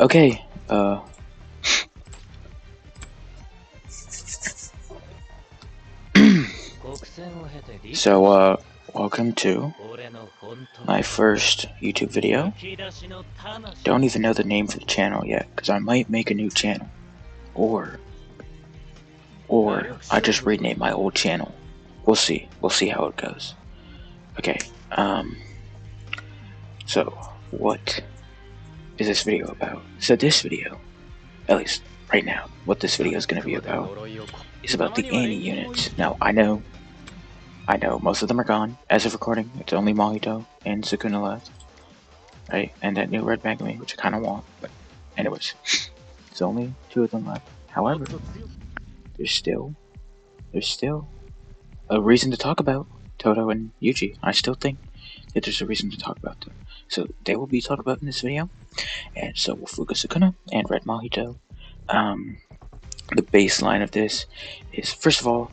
Okay, so, welcome to my first YouTube video. Don't even know the name for the channel yet, because I might make a new channel. Or I just rename my old channel. We'll see. We'll see how it goes. Okay, so, what is this video about? So this video, at least right now, what this video is going to be about, is about the Anni Units. Now, I know most of them are gone. As of recording, it's only Mahito and Sukuna left. Right? And that new red Megami, which I kind of want. But anyways, it's only 2 of them left. However, there's still a reason to talk about Toto and Yuji. I still think that there's a reason to talk about them. So they will be talked about in this video. And so will Fuga Sukuna and Red Mahito. The baseline of this is, first of all,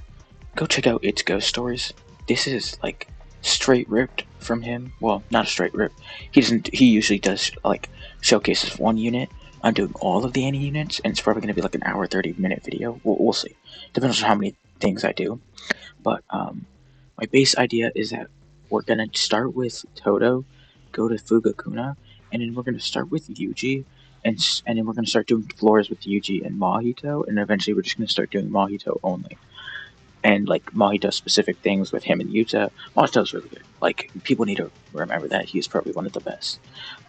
go check out Its Ghost Stories. This is like straight ripped from him. Well, not a straight rip. He usually does like showcases one unit. I'm doing all of the Anni units, and it's probably going to be like an hour 30-minute video. We'll see. Depends on how many things I do. But my base idea is that we're going to start with Toto, go to Fugakuna, and then we're going to start with Yuji, and then we're going to start doing floors with Yuji and Mahito, and eventually we're just going to start doing Mahito only. And like Mahito specific things with him and Yuta. Mahito's really good. Like, people need to remember that he's probably one of the best.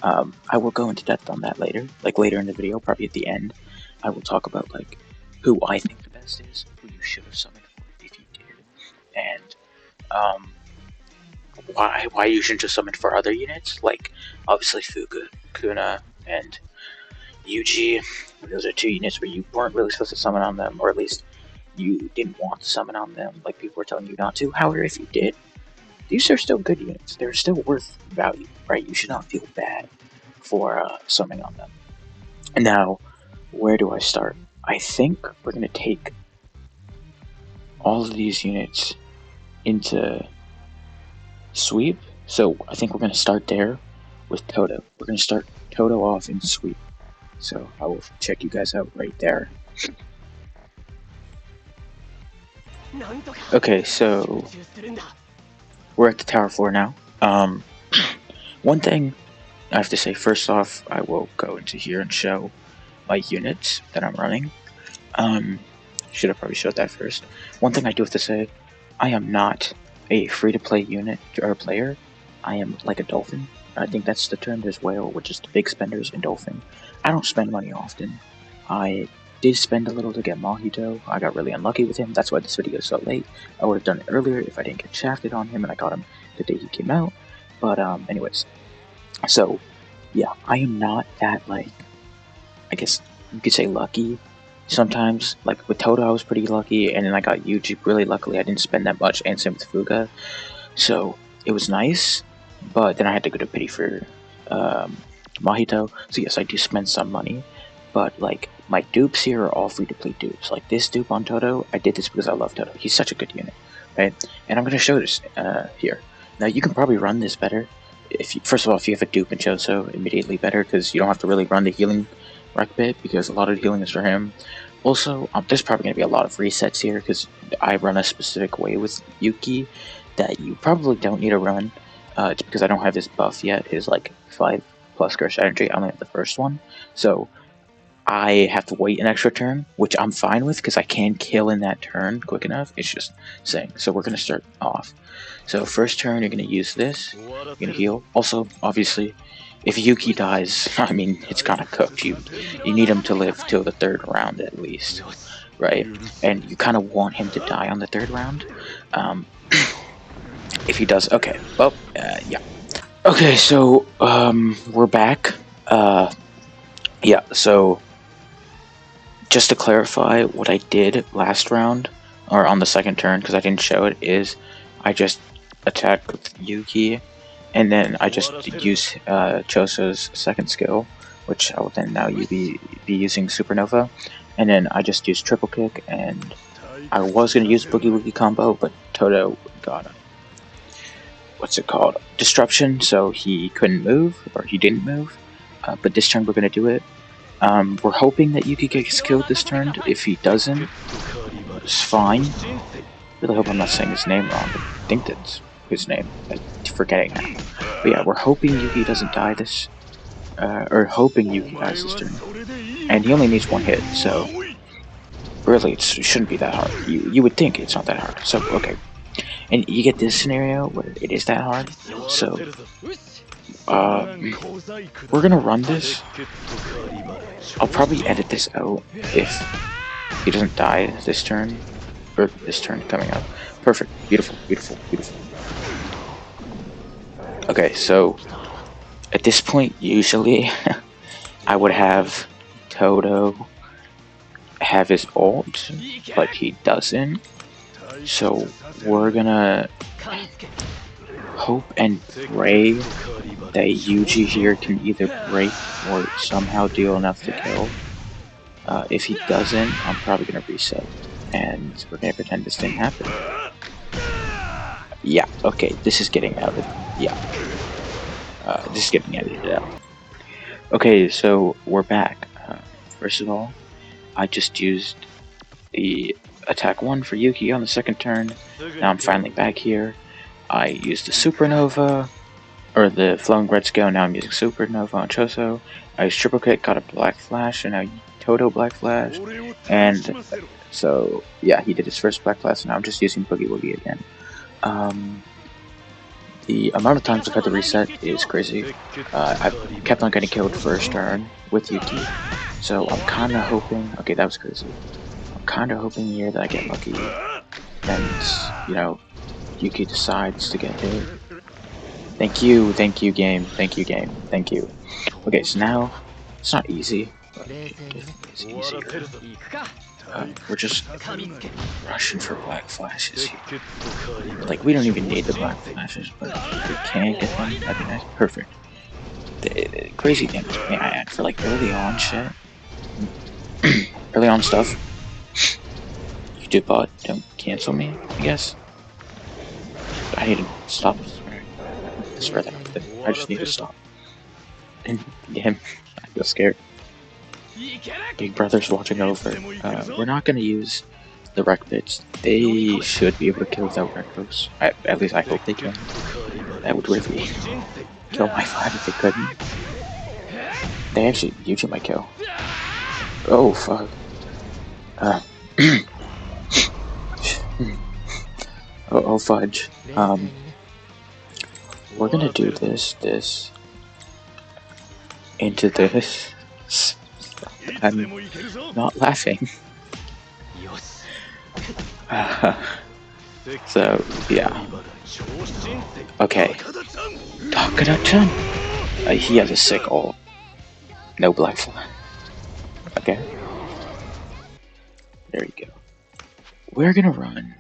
I will go into depth on that later. Like later in the video, probably at the end, I will talk about like who I think the best is, who you should have summoned for if you did, and why you shouldn't just summon for other units. Like obviously Fuga, Kuna, and Yuji. Those are 2 units where you weren't really supposed to summon on them, or at least you didn't want to summon on them, like people were telling you not to. However, if you did, these are still good units. They're still worth value, right? You should not feel bad for summoning on them. And now, where do I start? I think we're going to take all of these units into sweep. So I think we're going to start there with Toto. We're going to start Toto off in sweep. So I will check you guys out right there. Okay, so we're at the tower floor now. One thing I have to say, first off, I will go into here and show my units that I'm running. Should have probably showed that first. One thing I do have to say, I am not a free-to-play unit or player. I am like a dolphin. I think that's the term. There's whale, which is the big spenders, and dolphin. I don't spend money often. I did spend a little to get Mahito. I got really unlucky with him. That's why this video is so late. I would have done it earlier if I didn't get shafted on him and I got him the day he came out. But anyways, so yeah, I am not that, like, I guess you could say lucky. Sometimes, like with Toto, I was pretty lucky, and then I got Yuji really luckily. I didn't spend that much, and same with Fuga, so it was nice. But then I had to go to pity for Mahito. So yes, I do spend some money, but like my dupes here are all free-to-play dupes. Like this dupe on Toto, I did this because I love Toto. He's such a good unit, right? And I'm going to show this here. Now you can probably run this better. First of all, if you have a dupe and Choso, immediately better, because you don't have to really run the healing rec bit, because a lot of the healing is for him. Also, there's probably going to be a lot of resets here, because I run a specific way with Yuki that you probably don't need to run. It's because I don't have his buff yet, his like 5+ curse energy. I only have the first one, so I have to wait an extra turn, which I'm fine with because I can kill in that turn quick enough. It's just saying. So we're going to start off. So first turn, you're going to use this. You're going to heal. Also, obviously, if Yuki dies, I mean, it's kind of cooked. You need him to live till the 3rd round at least, right? And you kind of want him to die on the 3rd round. If he does, okay. Well, yeah. Okay, so we're back. Yeah, so just to clarify, what I did last round, or on the 2nd turn, because I didn't show it, is I just attacked with Yuki, and then I just use Choso's 2nd skill, which I will then now be using Supernova, and then I just use Triple Kick, and I was going to use Boogie Woogie combo, but Toto got a, what's it called, Disruption, so he couldn't move, or he didn't move, but this turn we're going to do it. We're hoping that Yuki gets killed this turn. If he doesn't, it's fine. Really hope I'm not saying his name wrong, but I think that's his name. I'm forgetting now. But yeah, we're hoping Yuki doesn't die this, or hoping Yuki dies this turn. And he only needs one hit, so really it shouldn't be that hard. You would think it's not that hard. So, okay. And you get this scenario where it is that hard. So, we're gonna run this. I'll probably edit this out if he doesn't die this turn, or this turn coming up. Perfect. Beautiful, beautiful, beautiful. Okay, so at this point, usually I would have Toto have his ult, but he doesn't. So we're gonna hope and pray that Yuji here can either break or somehow deal enough to kill. If he doesn't, I'm probably gonna reset, and we're gonna pretend this didn't happen. Yeah, okay, this is getting out of, yeah. This is getting edited out. Okay, so we're back. First of all, I just used the attack 1 for Yuki on the second turn. Now I'm finally back here. I used the Supernova, or the Flowing Gretzko, now I'm using Supernova on Choso. I used Triple Kick, got a Black Flash, and now Toto Black Flash. And so, yeah, he did his first Black Flash, and now I'm just using Boogie Woogie again. The amount of times I've had to reset is crazy. I kept on getting killed first turn with Yuki, so I'm kind of hoping. Okay, that was crazy. I'm kind of hoping here that I get lucky, and you know, Yuki decides to get hit. Thank you, game, thank you, game, thank you. Okay, so now it's not easy, but it's easier. We're just rushing for Black Flashes here. Like, we don't even need the Black Flashes, but if we can get them, that'd be nice. Perfect. The crazy thing, may I add, for like early on shit, early on stuff, YouTube bot, don't cancel me, I guess. I need to stop swearing. I swear that I just need to stop. And him, I feel scared. Big Brother's watching over. We're not gonna use the wreck bits. They should be able to kill without recos. At least I hope they can. That would really kill my vibe if they couldn't. They actually usually might kill. Oh fuck. Oh fudge. We're gonna do this into this. I'm not laughing. So yeah. Okay. Takada-chan. He has a sick ult. No Black Flag. Okay. There you go. We're gonna run.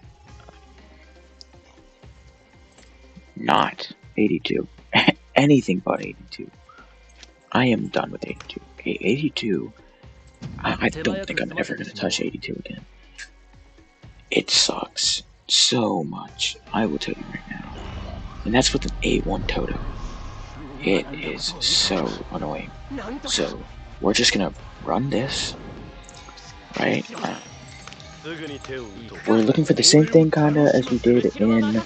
Not 82. Anything but 82. I am done with 82. Okay, 82. I don't think I'm ever gonna touch 82 again. It sucks so much. I will tell you right now. And that's with an A1 Toto. It is so annoying. So we're just gonna run this, right? We're looking for the same thing kinda as we did in the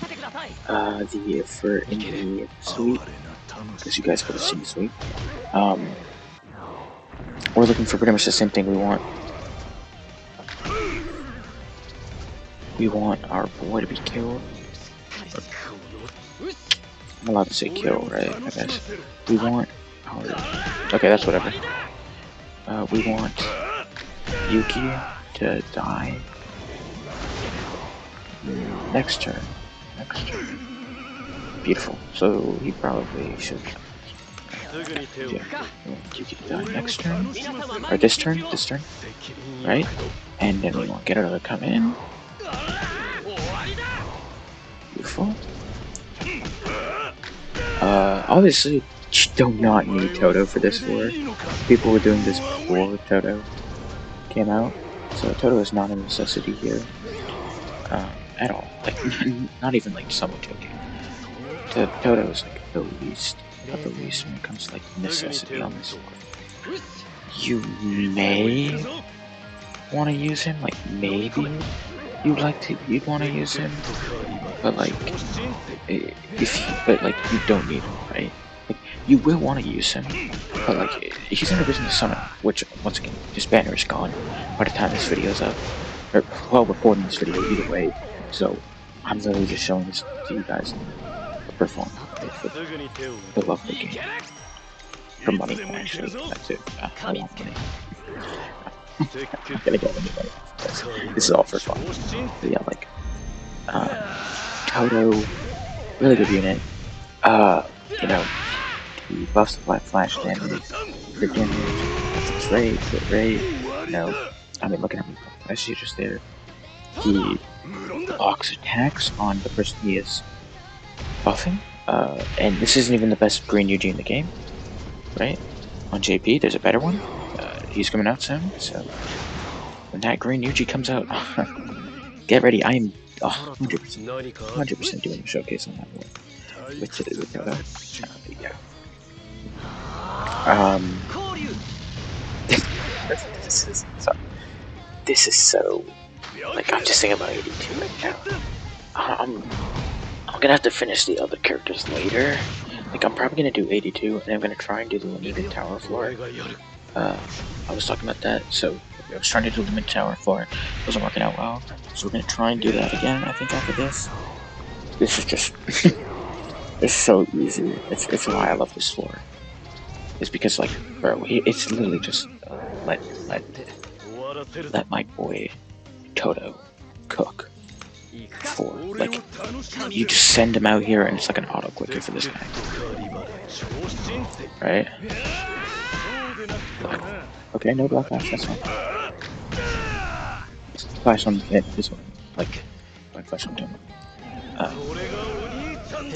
sweep, because you guys could have seen the sweep. We're looking for pretty much the same thing. We want our boy to be killed. I'm allowed to say kill, right? I guess. We want our... Okay, that's whatever. We want Yuki to die next turn. Beautiful. So he probably should. Yeah. We want Yuki to die next turn. Or this turn. Right? And then we want Geto to come in. Beautiful. Obviously, you do not need Toto for this war. People were doing this before Toto came out, so Toto is not a necessity here at all. Like, not even like somewhat joking. Toto is like the least of the least when it comes to like necessity on this war. you may want to use him, like maybe you'd want to use him, but like but like you don't need him, right? Like you will want to use him, but like he's in a reason to summon, which once again his banner is gone by the time this video's up, or while recording this video either way. So I'm literally just showing this to you guys for fun, right? For the love of the game, for money actually. That's it. I want money. I'm not gonna get any money off this. This is all for fun. But yeah, like Toto, really good unit. You know, he buffs the flash damage, crit damage, that's rate, crit rate. You know, I mean, look at how many flash users there. He blocks attacks on the person he is buffing. And this isn't even the best green UG in the game, right? On JP, there's a better one. He's coming out soon, so when that green UG comes out, get ready. I am 100% doing a showcase on that one with Toto. Yeah. This is so like I'm just thinking about 82 right now. I'm gonna have to finish the other characters later. Like I'm probably gonna do 82, and I'm gonna try and do the Limited Tower floor. I was talking about that, so I was trying to do the Limited Tower floor. It wasn't working out well, so we're gonna try and do that again. I think after this. This is just it's so easy. It's why I love this floor. It's because like, bro, it's literally just let my boy Toto cook for like you just send him out here and it's like an auto clicker for this guy, right? Okay, no block flash, that's fine. Flash on this one, like flash on him.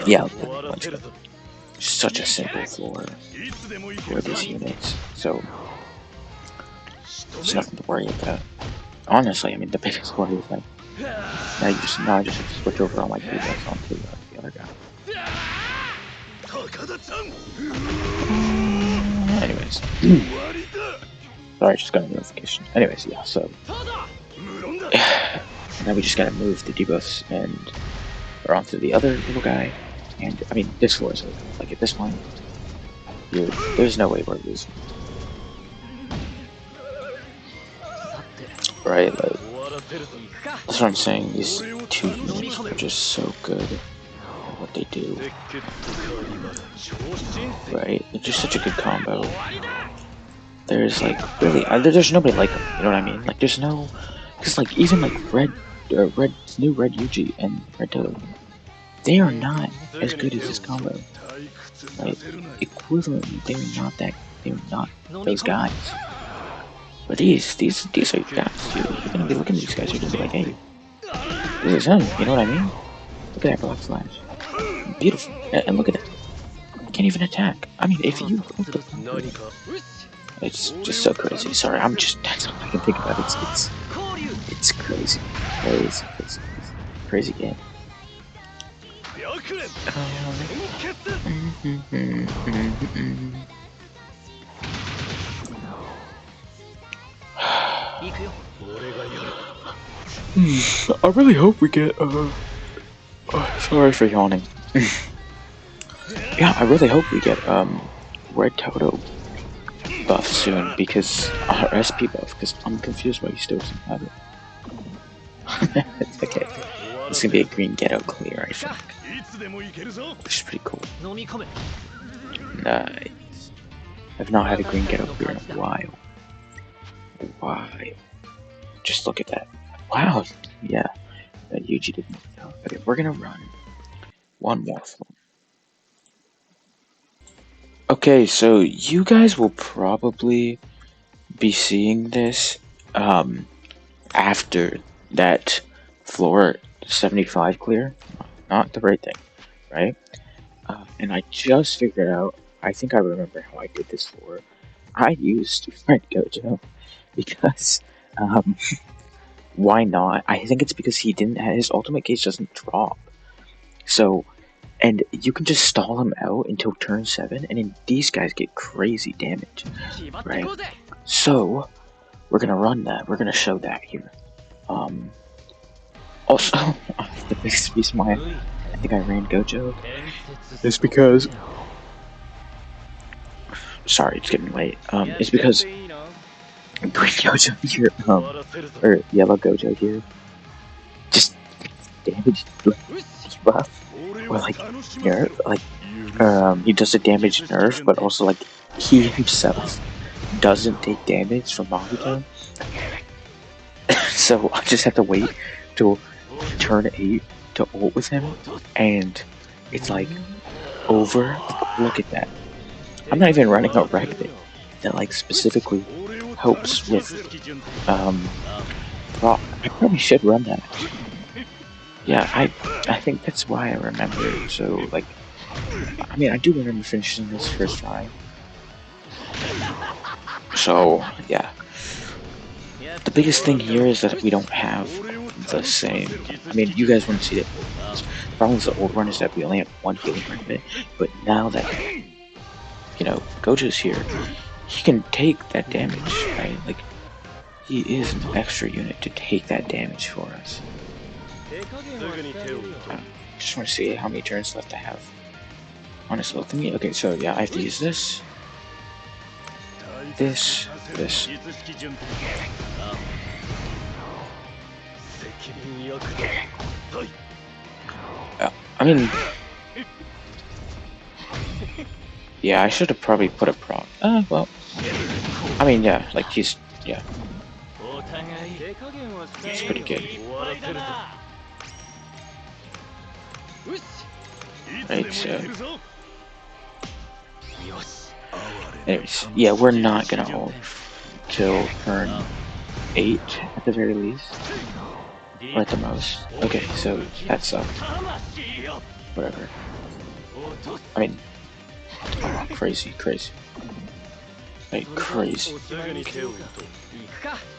Yeah, such a simple floor for these units, so there's nothing to worry about. Honestly, I mean the biggest worry is like now I just have to switch over all my debuffs onto the other guy. Anyways, sorry, I just got a notification. Anyways, yeah, so now we just gotta move the debuffs and or onto the other little guy. And I mean, this floor is open. Like at this point, there's no way we're losing. Right? Like that's what I'm saying. These two units are just so good at what they do. Right? They're just such a good combo. There's like really, there's nobody like them. You know what I mean? Like there's no, because like even like new red Yuji and red Toto, they are not as good as this combo. Like equivalently, they're not those guys. But these are guys. You're gonna be looking at these guys. You're gonna be like, hey, this is him. You know what I mean? Look at that block flash. Beautiful. And look at that. Can't even attack. I mean, if you it's just so crazy. Sorry, that's all I can think about. It's crazy. Crazy game. I really hope we get sorry for yawning. Yeah, I really hope we get red Toto buff soon, because SP buff, because I'm confused why he still doesn't have it. It's okay. It's gonna be a green ghetto clear, I think, which is pretty cool. Nice. I've not had a green ghetto clear in a while. Just look at that. Wow. Yeah. That Yuji didn't know. Okay, we're gonna run one more floor. Okay, so you guys will probably be seeing this after that floor 75 clear, not the right thing, right? And I just figured out, I think I remember how I did this floor. I used Red Gojo because why not? I think it's because he didn't have his ultimate gauge doesn't drop. So And you can just stall him out until turn 7, and then these guys get crazy damage, right? So we're gonna run that. We're gonna show that here. Also, the biggest reason why I think I ran Gojo is because, sorry, it's getting late. It's because green Gojo here, or yellow Gojo here, just damage like debuff or like nerf, like he does the damage nerf, but also like he himself doesn't take damage from Mabuto. So I just have to wait till turn 8 to ult with him, and it's like over. Look at that. I'm not even running a rec that like specifically helps with proc. I probably should run that. Yeah, I think that's why I remember it. So like, I mean, I do remember finishing this first try. So yeah. The biggest thing here is that we don't have the same. I mean, you guys want to see the old runs. The problem with the old run is that we only have one healing remnant. But now that Gojo's here, he can take that damage, right? Like he is an extra unit to take that damage for us. Just want to see how many turns left I have. Honestly, look at me. Okay, so yeah, I have to use this. This. I mean, yeah, I should have probably put a proc. Well, I mean, yeah, like he's, yeah, it's pretty good. Right, so, anyways, yeah, we're not gonna ult till turn 8 at the very least, or at the most. Okay, so that sucked. Whatever. I mean, oh, crazy. Like crazy.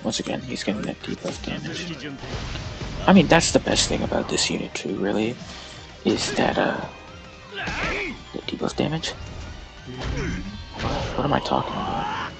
Once again, he's getting that debuff damage. I mean, that's the best thing about this unit too, really, is that the debuff damage. What am I talking about?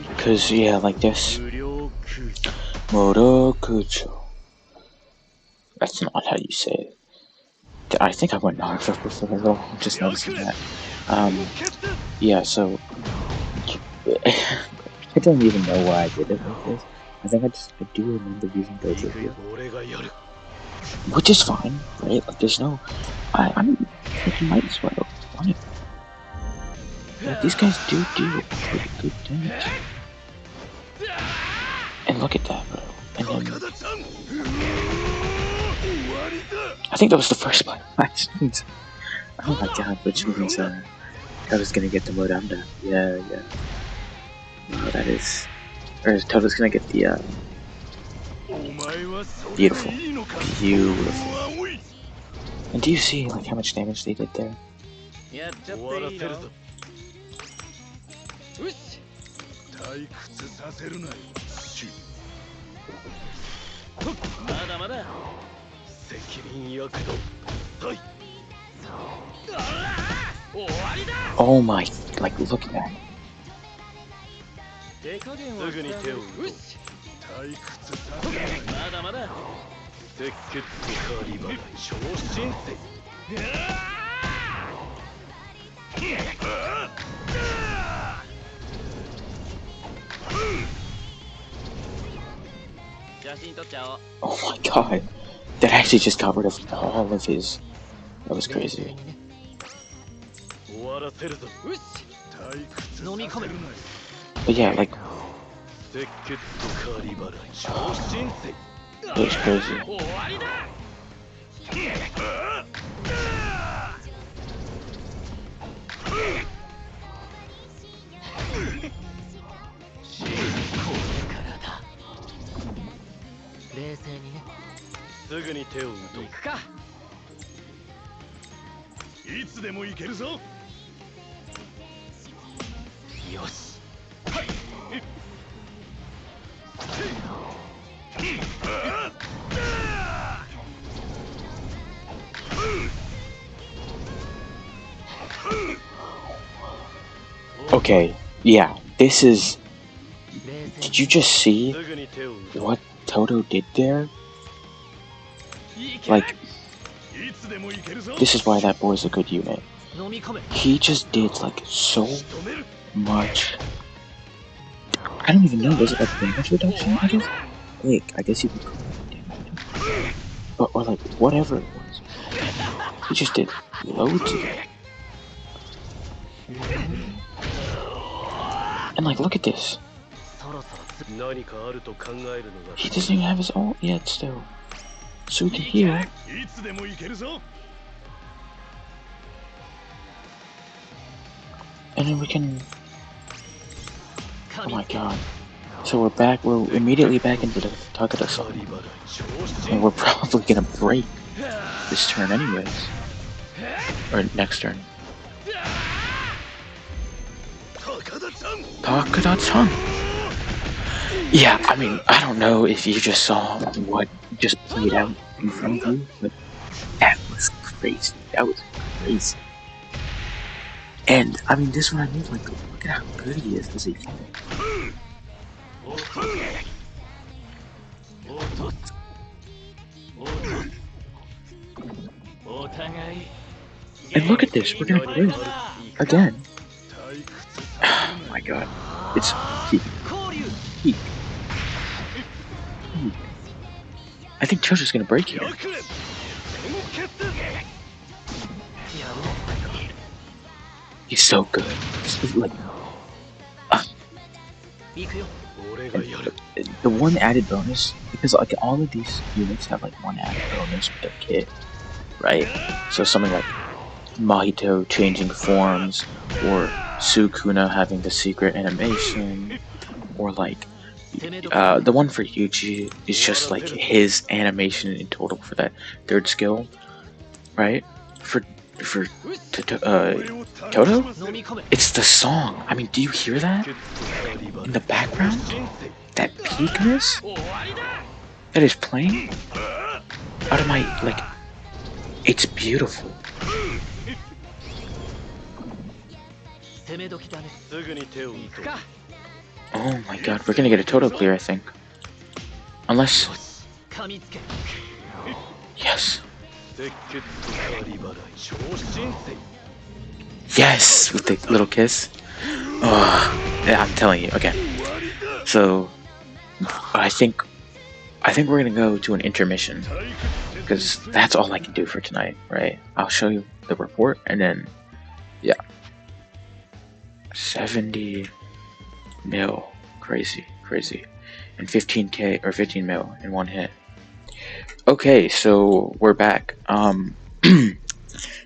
Because, yeah, like this. Morokucho. That's not how you say it. I think I went Naruto before, though. I'm just noticing that. Yeah, so. I don't even know why I did it like this. I think I do remember using Gojo here. Which is fine, right? Like, there's no. I mean, like, you might as well run it. Like, these guys do pretty good damage. And look at that, bro. And then. I think that was the first one. Oh my god, which means I was gonna get the Modanda. Yeah. No, that is. Or Toto's gonna get the, beautiful. And do you see, like, how much damage they did there? Oh my, like, look at that. Oh my god. That actually just got rid of all of his That was crazy. But yeah, like, it was crazy. Okay, yeah, this is... Did you just see what Toto did there? Like, this is why that boy's a good unit. He just did, like, so much... I don't even know, was it like damage reduction, I guess? Like, I guess you could call it damage reduction. Or like, whatever it was. He just did loads of it. And like, look at this. He doesn't even have his ult yet still. So we can heal. And then we can... Oh my god. So we're immediately back into the Takeda song. And we're probably gonna break this turn anyways. Or next turn. Takeda-chan! Yeah, I mean, I don't know if you just saw what just played out in front of you, but that was crazy. That was crazy. And, I mean, this is what I mean, like, look at how good he is as a unit. And look at this, we're gonna break again. Oh my god. It's peak. Peak. Peak. I think Choja's gonna break here. He's so good. He's like, the one added bonus, because like all of these units have like one added bonus with their kit, right? So something like Mahito changing forms, or Sukuna having the secret animation, or like the one for Yuji is just like his animation in total for that third skill, right? For Toto, it's the song. I mean, do you hear that in the background? That peakness that is playing out of my, like, it's beautiful. Oh my god, we're gonna get a Toto clear, I think. Unless... Yes. Yes, with the little kiss. Oh, yeah, I'm telling you. Okay. So, I think we're gonna go to an intermission, because that's all I can do for tonight, right? I'll show you the report, and then, yeah. 70 mil, crazy, and 15k or 15 mil in one hit. Okay, so we're back.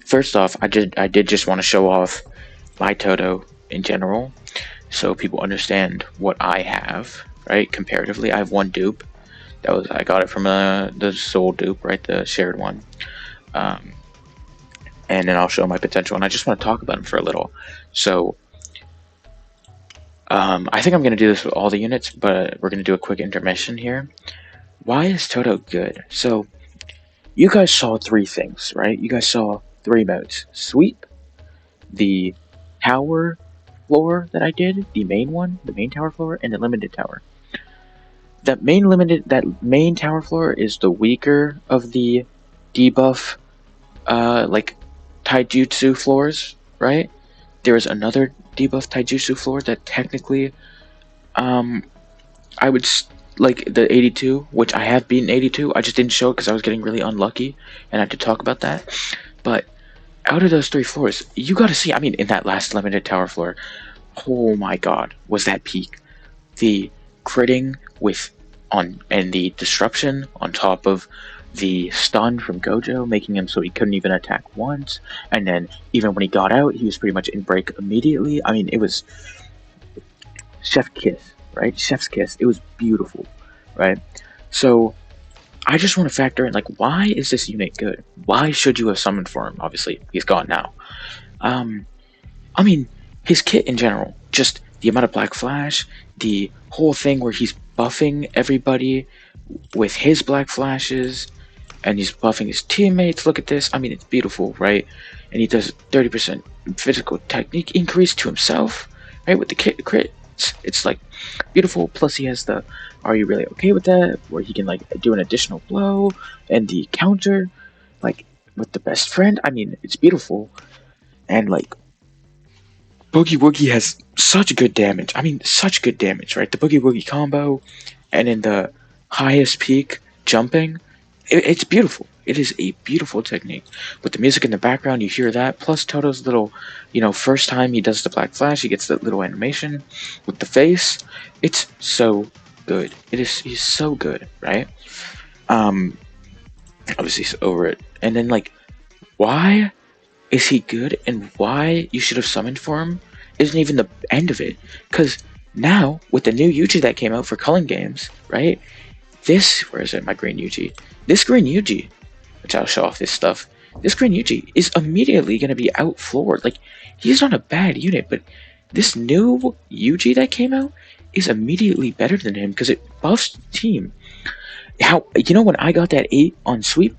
First off, I did just want to show off my Toto in general, so people understand what I have, right? Comparatively, I have one dupe. I got it from the Soul dupe, right? The shared one. And then I'll show my potential, and I just want to talk about him for a little. So, I think I'm going to do this with all the units, but we're going to do a quick intermission here. Why is Toto good? So, you guys saw three things, right? You guys saw three modes. Sweep, the tower floor that I did, the main one, the main tower floor, and the limited tower. That main tower floor is the weaker of the debuff, like, taijutsu floors, right? There is another debuff taijutsu floor that technically, I would, like, the 82, which I have beaten 82, I just didn't show it because I was getting really unlucky, and I had to talk about that. But out of those 3 floors, you got to see. I mean, in that last limited tower floor, oh my god, was that peak? The critting with on and the disruption on top of the stun from Gojo, making him so he couldn't even attack once, and then even when he got out, he was pretty much in break immediately. I mean, it was chef kiss, right? Chef's kiss. It was beautiful, right? So I just want to factor in, like, why is this unit good? Why should you have summoned for him? Obviously, he's gone now. Um, I mean, his kit in general, just the amount of Black Flash, the whole thing where he's buffing everybody with his Black Flashes, and he's buffing his teammates. Look at this. I mean, it's beautiful, right? And he does 30% physical technique increase to himself, right? With the crit. It's like beautiful. Plus, he has the "Are you really okay with that?" where he can like do an additional blow, and the counter, like with the best friend. I mean, it's beautiful, and like Boogie Woogie has such good damage. I mean, such good damage, right? The Boogie Woogie combo, and in the highest peak jumping, it's beautiful. It is a beautiful technique. With the music in the background, you hear that. Plus Toto's little, first time he does the Black Flash, he gets that little animation with the face. It's so good. He's so good, right? Um, Obviously he's over it. And then like, why is he good and why you should have summoned for him isn't even the end of it. Because now, with the new Yuji that came out for Culling Games, right? Where is it, my green Yuji? This green Yuji, which I'll show off this stuff, this green Yuji is immediately going to be outfloored. Like, he's not a bad unit, but this new Yuji that came out is immediately better than him because it buffs the team. When I got that 8 on sweep,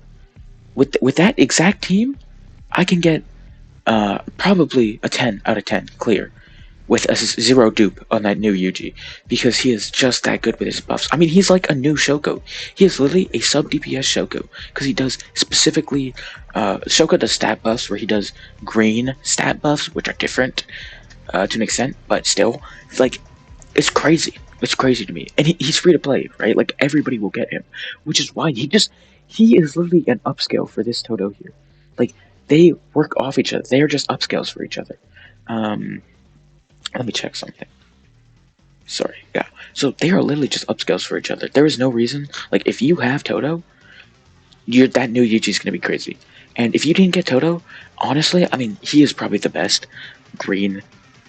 with that exact team, I can get probably a 10 out of 10 clear with a 0 dupe on that new Yuji because he is just that good with his buffs. I mean, he's like a new Shoko. He is literally a sub DPS Shoko because he does specifically. Shoko does stat buffs where he does green stat buffs, which are different to an extent, but still, like, it's crazy. It's crazy to me, and he's free to play, right? Like everybody will get him, which is why he is literally an upscale for this Toto here. Like they work off each other. They are just upscales for each other. Let me check something. Sorry, yeah. So they are literally just upscales for each other. There is no reason. Like if you have Toto, that new Yuji is gonna be crazy. And if you didn't get Toto, honestly, I mean, he is probably the best green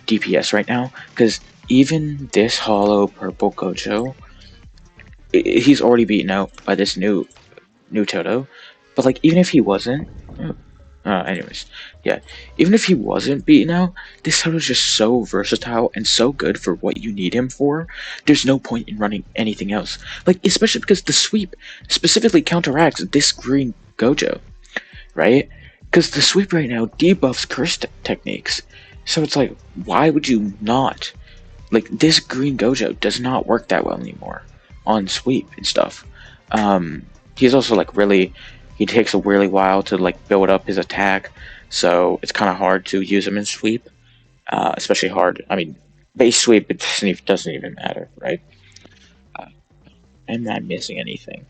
DPS right now because even this hollow purple Gojo, he's already beaten out by this new Toto. But like, even if he wasn't, anyways, yeah, even if he wasn't beaten out, this Toto's just so versatile and so good for what you need him for. There's no point in running anything else. Like, especially because the sweep specifically counteracts this green Gojo, right? Because the sweep right now debuffs curse techniques. So it's like, why would you not? Like, this green Gojo does not work that well anymore on sweep and stuff. He's also like he takes a really while to like build up his attack, so it's kind of hard to use him in sweep, especially hard. I mean, base sweep it doesn't even matter, right? I'm not missing anything.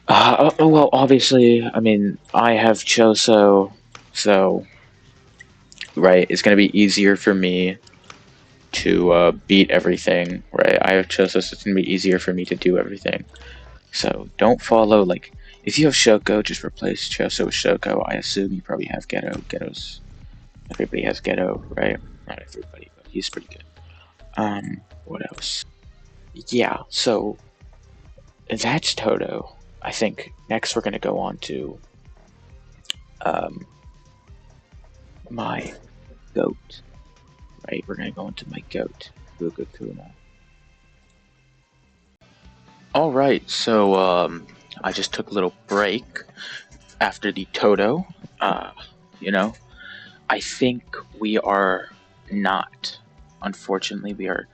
Well, obviously, I mean, I have Choso, so right, it's gonna be easier for me to beat everything, right? I have Choso, so it's gonna be easier for me to do everything. So don't follow, like, if you have Shoko, just replace Choso with Shoko. I assume you probably have Ghetto. Everybody has Ghetto, right? Not everybody, but he's pretty good. What else? Yeah, so that's Toto. I think next we're gonna go on to my goat, right? We're gonna go into my goat, Gugakuna. Alright, so I just took a little break after the Toto. You know, I think we are not, unfortunately, we are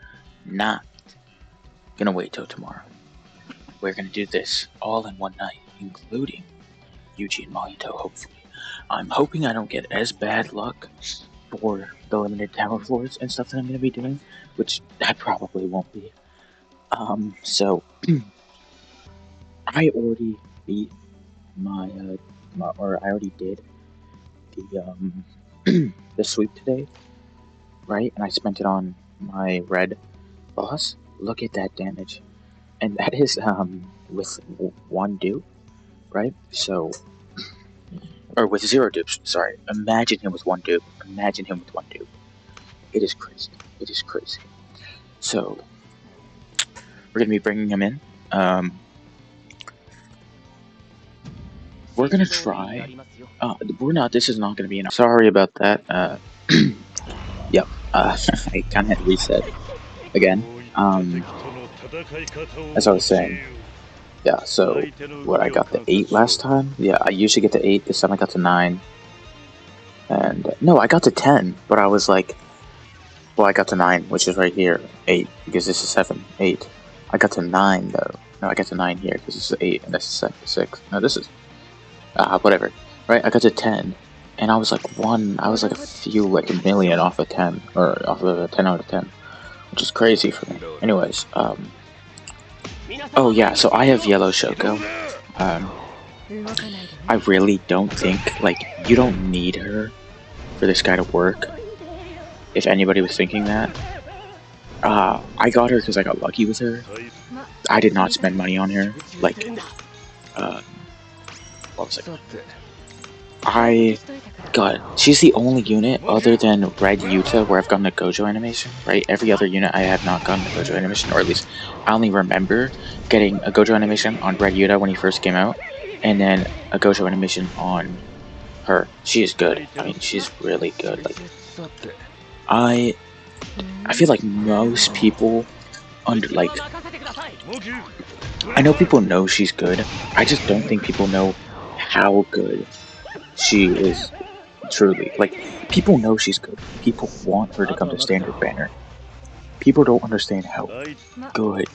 not gonna wait till tomorrow. We're gonna do this all in one night, including Yuji and Mahito, hopefully. I'm hoping I don't get as bad luck for the limited tower floors and stuff that I'm gonna be doing, which I probably won't be. So I already beat or I already did the the sweep today, right? And I spent it on my red boss. Look at that damage, and that is with one dupe, right? So, or with 0 dupes. Sorry, imagine him with one dupe. Imagine him with one dupe. It is crazy. It is crazy. So we're gonna be bringing him in. We're gonna try. We're not. This is not gonna be enough. Sorry about that. Yep. I kind of had to reset again. As I was saying, yeah. So what I got the 8 last time. Yeah, I usually get to 8. This time I got to 9. And no, I got to 10. But I was like, well, I got to 9, which is right here. 8 because this is 7, 8. I got to 9 though. No, I got to 9 here because this is 8 and this is 6. No, this is whatever. Right? I got to 10. And I was like I was like a few, like a million off of 10, or off of a 10 out of 10, which is crazy for me. Anyways, oh yeah, so I have yellow Shoko. I really don't think, like, you don't need her for this guy to work, if anybody was thinking that. I got her because I got lucky with her. I did not spend money on her, like, what was it? She's the only unit other than Red Yuta where I've gotten a Gojo animation, right? Every other unit I have not gotten a Gojo animation, or at least I only remember getting a Gojo animation on Red Yuta when he first came out, and then a Gojo animation on her. She is good. I mean, she's really good. Like, I feel like most people I know people know she's good. I just don't think people know how good she is. Truly, like, people know she's good. People want her to come to Standard Banner. People don't understand how good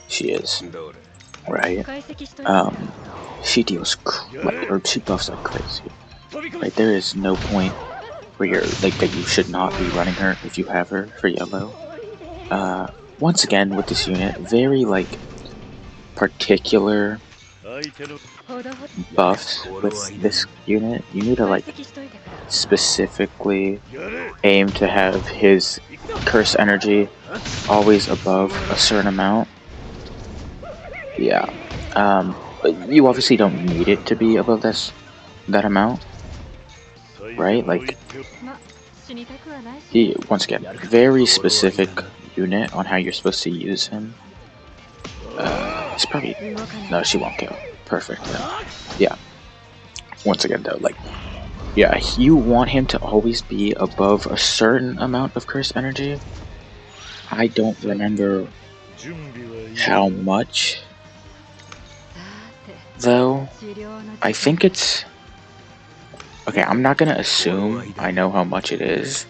she is, right? She deals or she buffs like crazy, right? There is no point where you're like that you should not be running her if you have her for yellow. Once again with this unit, very like particular buffs with this unit. You need to like specifically aim to have his curse energy always above a certain amount. Yeah. But you obviously don't need it to be above that amount, right? Like, once again, very specific unit on how you're supposed to use him. It's probably no, she won't kill. Perfect. Yeah. Once again, though, like, yeah, you want him to always be above a certain amount of curse energy. I don't remember how much, though. I think it's okay. I'm not gonna assume I know how much it is.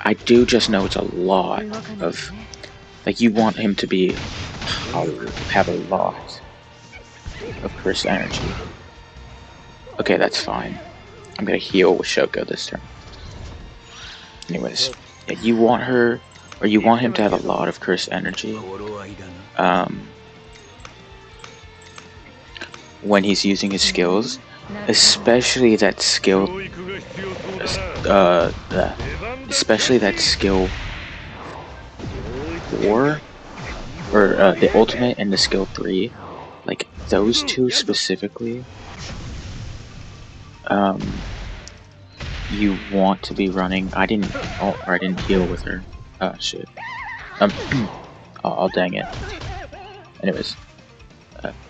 I do just know it's a lot of, like, you want him to be have a lot of curse energy. Okay, that's fine. I'm gonna heal with Shoko this turn. Anyways, yeah, you want her, or you want him to have a lot of curse energy. When he's using his skills, especially that skill, especially that skill 4, or the ultimate and the skill 3, like those two specifically. You want to be running. I didn't heal with her. Shit. Oh, dang it. Anyways,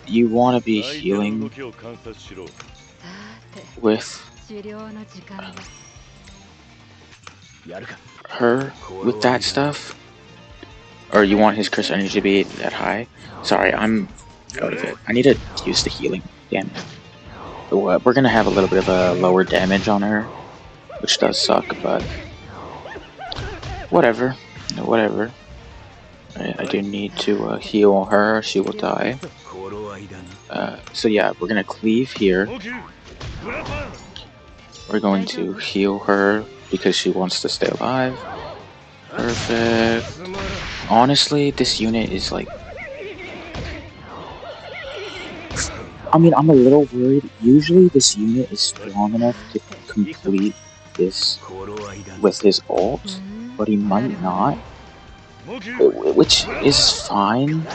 you want to be healing with her with that stuff, or you want his curse energy to be that high. Sorry, I'm out of it. I need to use the healing. Damn it. We're gonna have a little bit of a lower damage on her, which does suck, but whatever. Whatever. I do need to heal her. She will die. So yeah, we're gonna cleave here. We're going to heal her because she wants to stay alive. Perfect. Honestly, this unit is like, I mean, I'm a little worried. Usually this unit is strong enough to complete this with his ult, but he might not, which is fine.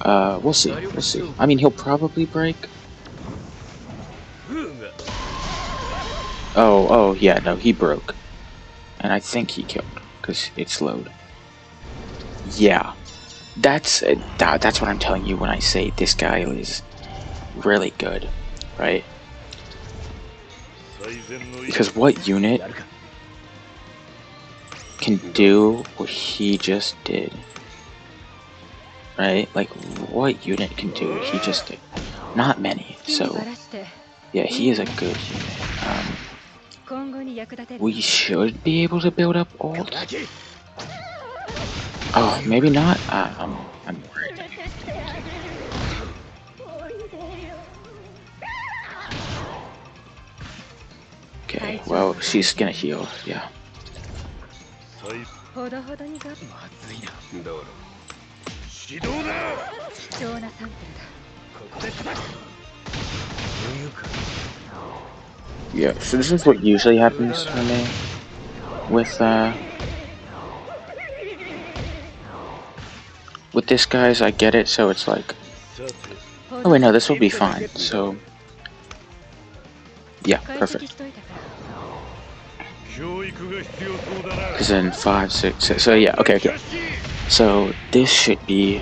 We'll see. We'll see. I mean, he'll probably break. Oh, yeah, no, he broke. And I think he killed, because it slowed. Yeah. That's what I'm telling you when I say this guy is really good, right? Because what unit can do what he just did? Right? Like, what unit can do what he just did? Not many, so yeah, he is a good unit. We should be able to build up ult. Oh, maybe not? I'm worried. Okay, well, she's gonna heal, yeah. Yeah, so this is what usually happens for me with this guys. I get it, so it's like, oh wait, no, this will be fine. So yeah, perfect. Because in 5, 6, 6, so yeah, okay. So this should be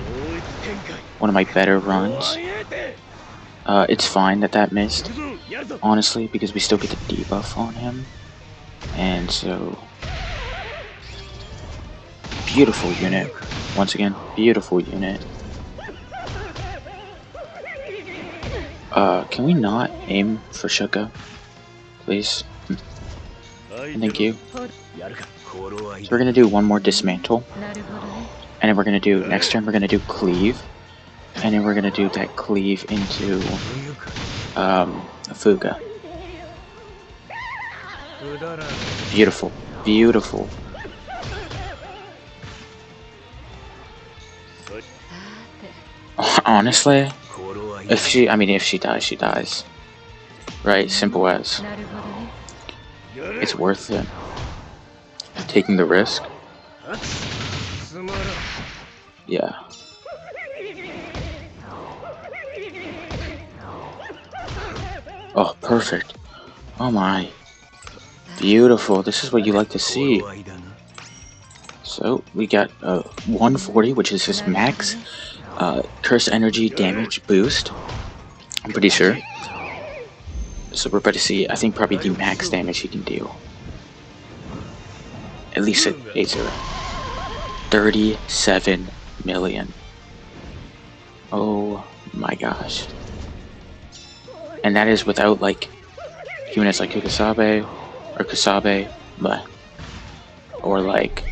one of my better runs. It's fine that missed, honestly, because we still get the debuff on him. And so, beautiful unit. Once again, beautiful unit. Can we not aim for Shuka, please? Thank you. So we're gonna do one more dismantle, and then we're gonna do next turn. We're gonna do cleave, and then we're gonna do that cleave into Fuga. Beautiful, beautiful. Honestly, if she dies, she dies. Right? Simple as. It's worth it. Taking the risk. Yeah. Oh, perfect. Oh my. Beautiful. This is what you like to see. So, we got 140, which is his max curse energy damage boost. I'm pretty sure. So we're about to see, I think, probably the max damage he can deal. At least at 8-0. 37 million. Oh my gosh. And that is without, like, units like Kukasabe, or Kasabe, or like,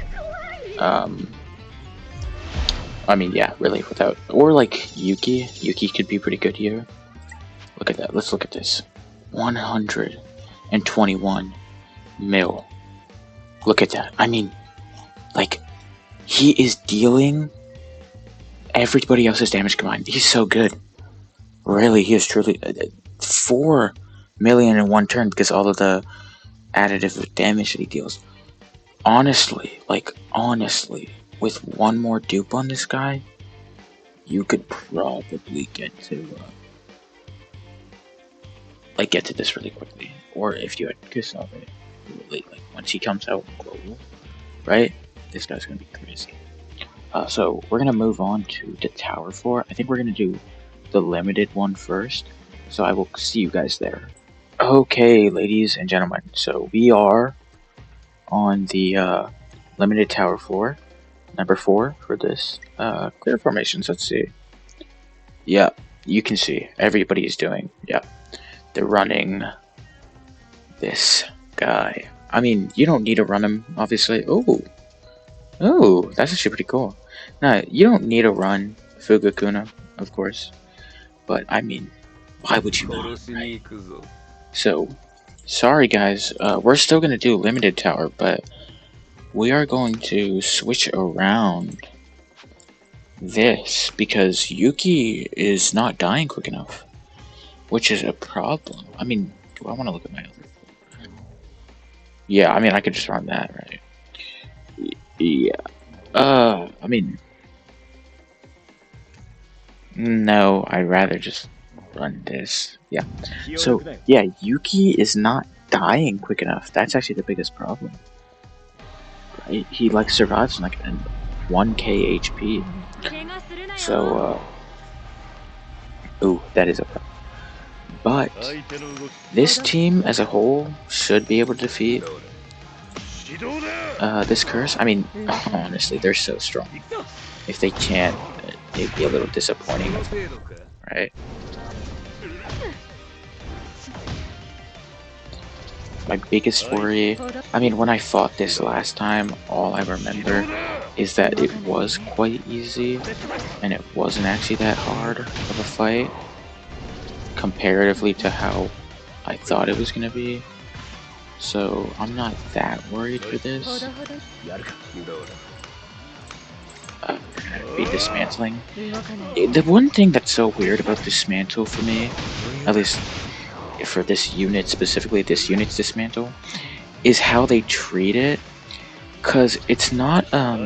I mean, yeah, really, without, or like Yuki. Yuki could be pretty good here. Look at that, let's look at this. 121 mil. Look at that. I mean, like, he is dealing everybody else's damage combined. He's so good. Really, he is truly 4 million in one turn because all of the additive damage that he deals. Honestly, with one more dupe on this guy, you could probably get to this really quickly. Or if you had Kusabe, really, like, once he comes out global, right? This guy's gonna be crazy. So we're gonna move on to the tower floor. I think we're gonna do the limited one first. So I will see you guys there. Okay, ladies and gentlemen. So we are on the limited tower floor, number 4 for this clear formations. Let's see. Yeah, you can see everybody is doing. Yeah, they're running this guy. I mean, you don't need to run him, obviously. Oh, that's actually pretty cool. Now, you don't need to run Fugakuna, of course, but I mean, why would you not, right? So, sorry guys, we're still gonna do limited tower, but we are going to switch around this because Yuki is not dying quick enough, which is a problem. I mean, do I want to look at my other? Yeah, I mean, I could just run that, right? Yeah. I mean, no, I'd rather just run this. Yeah. So, yeah, Yuki is not dying quick enough. That's actually the biggest problem. Right? He, like, survives like 1k HP. So, ooh, that is a problem. But this team as a whole should be able to defeat this curse. I mean, honestly, they're so strong. If they can't, it'd be a little disappointing, right? My biggest worry, I mean, when I fought this last time, all I remember is that it was quite easy, and it wasn't actually that hard of a fight, comparatively to how I thought it was going to be. So I'm not that worried for this. We're gonna be dismantling. The one thing that's so weird about dismantle for me, at least for this unit specifically, this unit's dismantle, is how they treat it. Cause it's not how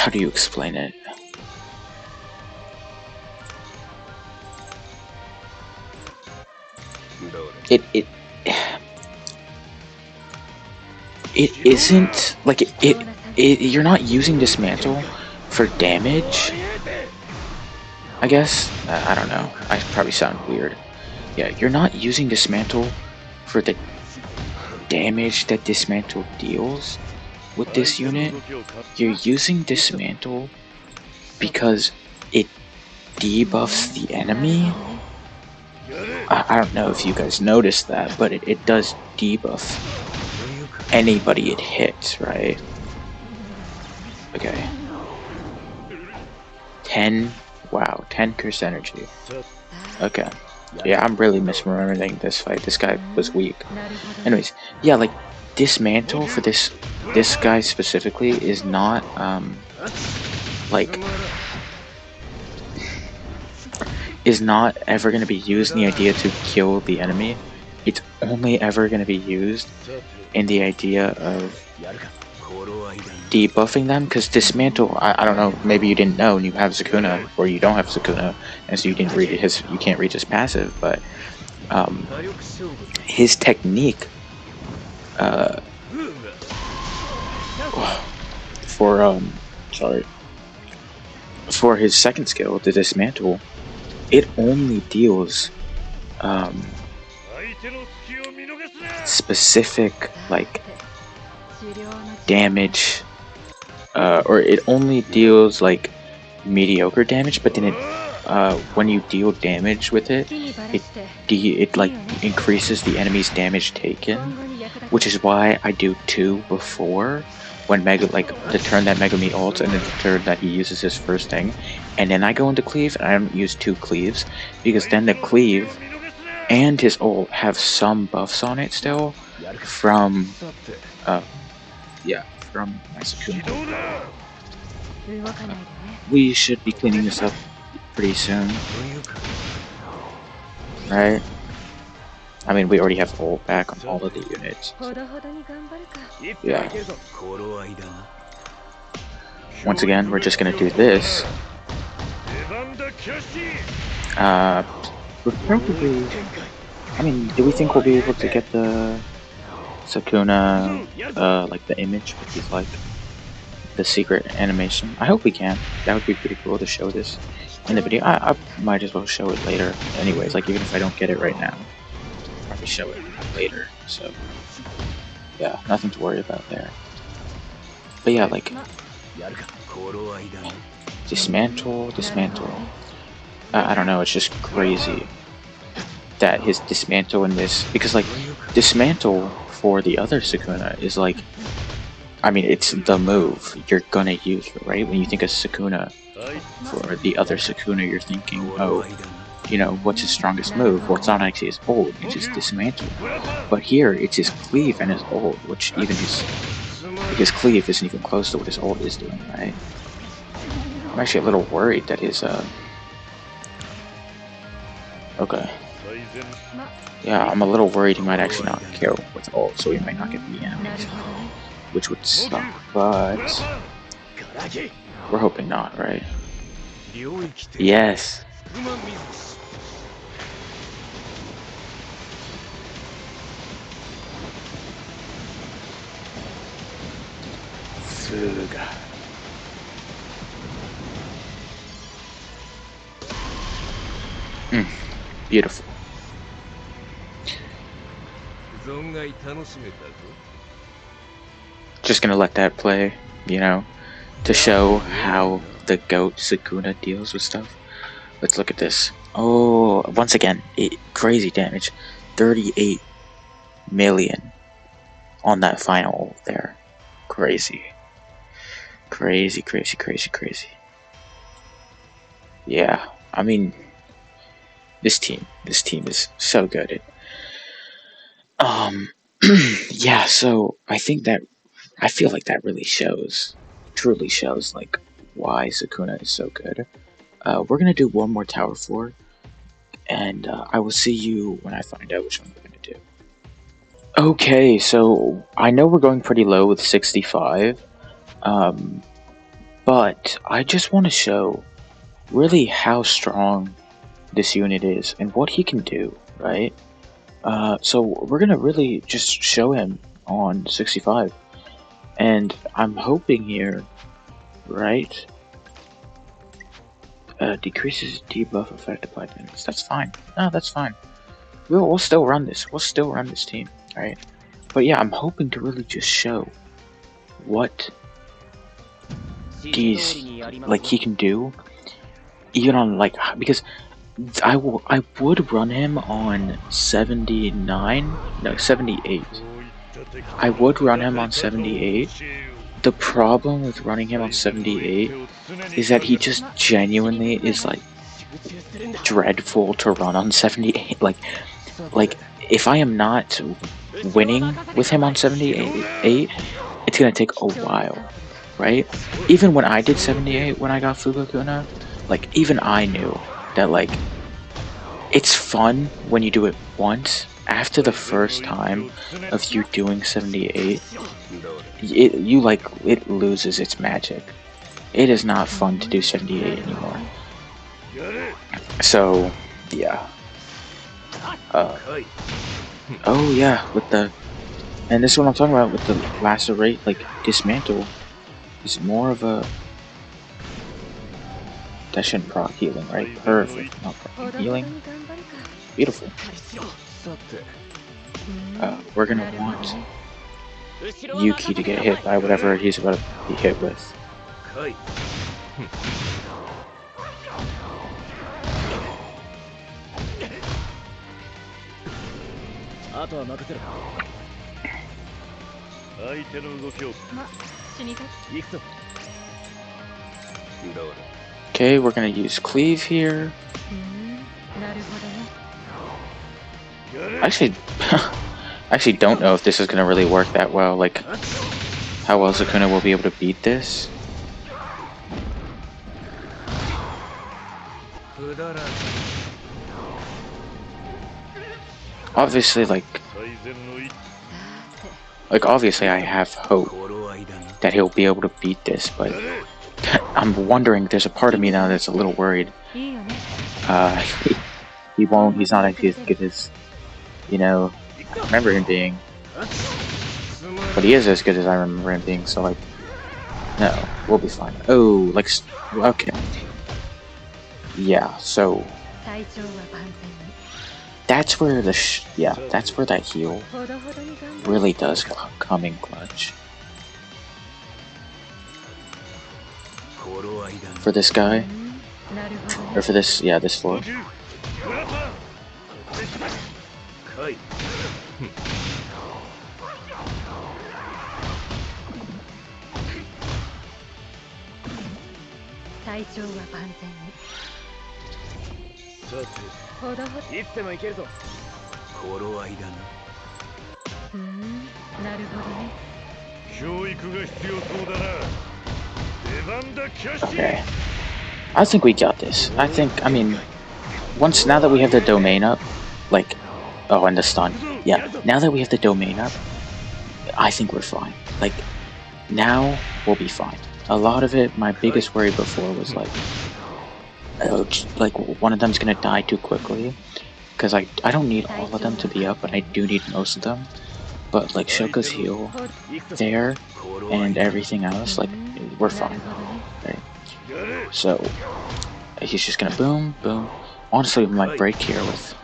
do you explain it? It isn't like you're not using dismantle for damage. I guess I don't know. I probably sound weird. Yeah, you're not using dismantle for the damage that dismantle deals with this unit. You're using dismantle because it debuffs the enemy. I don't know if you guys noticed that, but it does debuff anybody it hits, right? Okay. 10, wow, 10 curse energy. Okay. Yeah, I'm really misremembering this fight. This guy was weak. Anyways, yeah, like, dismantle for this guy specifically is not, like, is not ever going to be used in the idea to kill the enemy. It's only ever going to be used in the idea of debuffing them, because dismantle, I don't know, maybe you didn't know and you have Sukuna, or you don't have Sukuna, and so you didn't read you can't read his passive, but his technique for his second skill, the dismantle, it only deals specific, like, damage, or it only deals like mediocre damage, but then it when you deal damage with it, it like increases the enemy's damage taken, which is why I do 2 before, when Mega, like, the turn that Megumi ults and then the turn that he uses his first thing, and then I go into cleave, and I don't use 2 cleaves, because then the cleave and his ult have some buffs on it still from from my Sukuna. We should be cleaning this up pretty soon, right? I mean, we already have ult back on all of the units. So. Yeah. Once again, we're just gonna do this. We're probably. I mean, do we think we'll be able to get the Sukuna, like the image with these, like, the secret animation? I hope we can. That would be pretty cool to show this in the video. I might as well show it later anyways, like, even if I don't get it right now, I'll probably show it later, so yeah, nothing to worry about there. But yeah, like, dismantle. I don't know, it's just crazy that his dismantle in this, because, like, dismantle for the other Sukuna is, like, I mean, it's the move you're gonna use, right? When you think of Sukuna, for the other Sukuna, you're thinking, oh, you know, what's his strongest move? Well, it's not actually his ult, it's just dismantle. But here, it's his cleave and his ult, which even because cleave isn't even close to what his ult is doing, right? I'm actually a little worried that his okay. Yeah, I'm a little worried he might actually not kill with ult, so he might not get the enemies, which would suck, but we're hoping not, right? Yes. Fuga. Beautiful. Just gonna let that play, you know, to show how the GOAT Sukuna deals with stuff. Let's look at this. Oh, once again, crazy damage. 38 million on that final ult there. Crazy. Crazy, crazy, crazy, crazy. Yeah, I mean, this team is so good. Yeah, so I feel like that really truly shows, like, why Sukuna is so good. We're gonna do one more tower floor, and I will see you when I find out which one we're gonna do. Okay, so I know we're going pretty low with 65, but I just want to show really how strong this unit is and what he can do, right? So we're gonna really just show him on 65, and I'm hoping here, right? Decreases debuff effect applied to enemies. That's fine. No, that's fine. We'll still run this. We'll still run this team, right? But yeah, I'm hoping to really just show what he can do, even on like, because I would run him on 79, no 78. I would run him on 78. The problem with running him on 78 is that he just genuinely is like dreadful to run on 78. Like if I am not winning with him on 78, it's gonna take a while, right? Even when I did 78 when I got Fugakuna, like even I knew that like it's fun when you do it once. After the first time of you doing 78, it loses its magic. It is not fun to do 78 anymore. So yeah. Oh yeah, and this is what I'm talking about with the lacerate, like dismantle, is more of a, that shouldn't proc healing, right? Perfect, not proc healing. Beautiful. We're gonna want Yuki to get hit by whatever he's about to be hit with. Okay, we're gonna use cleave here. Actually, actually don't know if this is gonna really work that well. Like, how well Sukuna will be able to beat this. Obviously, like obviously I have hope that he'll be able to beat this, but I'm wondering, there's a part of me now that's a little worried. He won't, he's not actually as good as, you know, I remember him being. But he is as good as I remember him being, so like, no, we'll be fine. Oh, like, okay. Yeah, so that's where that's where that heal really does come in clutch. For this guy, or for this, yeah, this floor. Okay. I think we got this. I mean, now that we have the domain up, like, oh, and the stun. Yeah, now that we have the domain up, I think we're fine. Like, now we'll be fine. A lot of it, my biggest worry before was like, oh, like one of them's gonna die too quickly. Because I don't need all of them to be up, but I do need most of them. But like Shoka's heal there and everything else, like we're fine. Right? So he's just gonna boom, boom. Honestly, we might break here with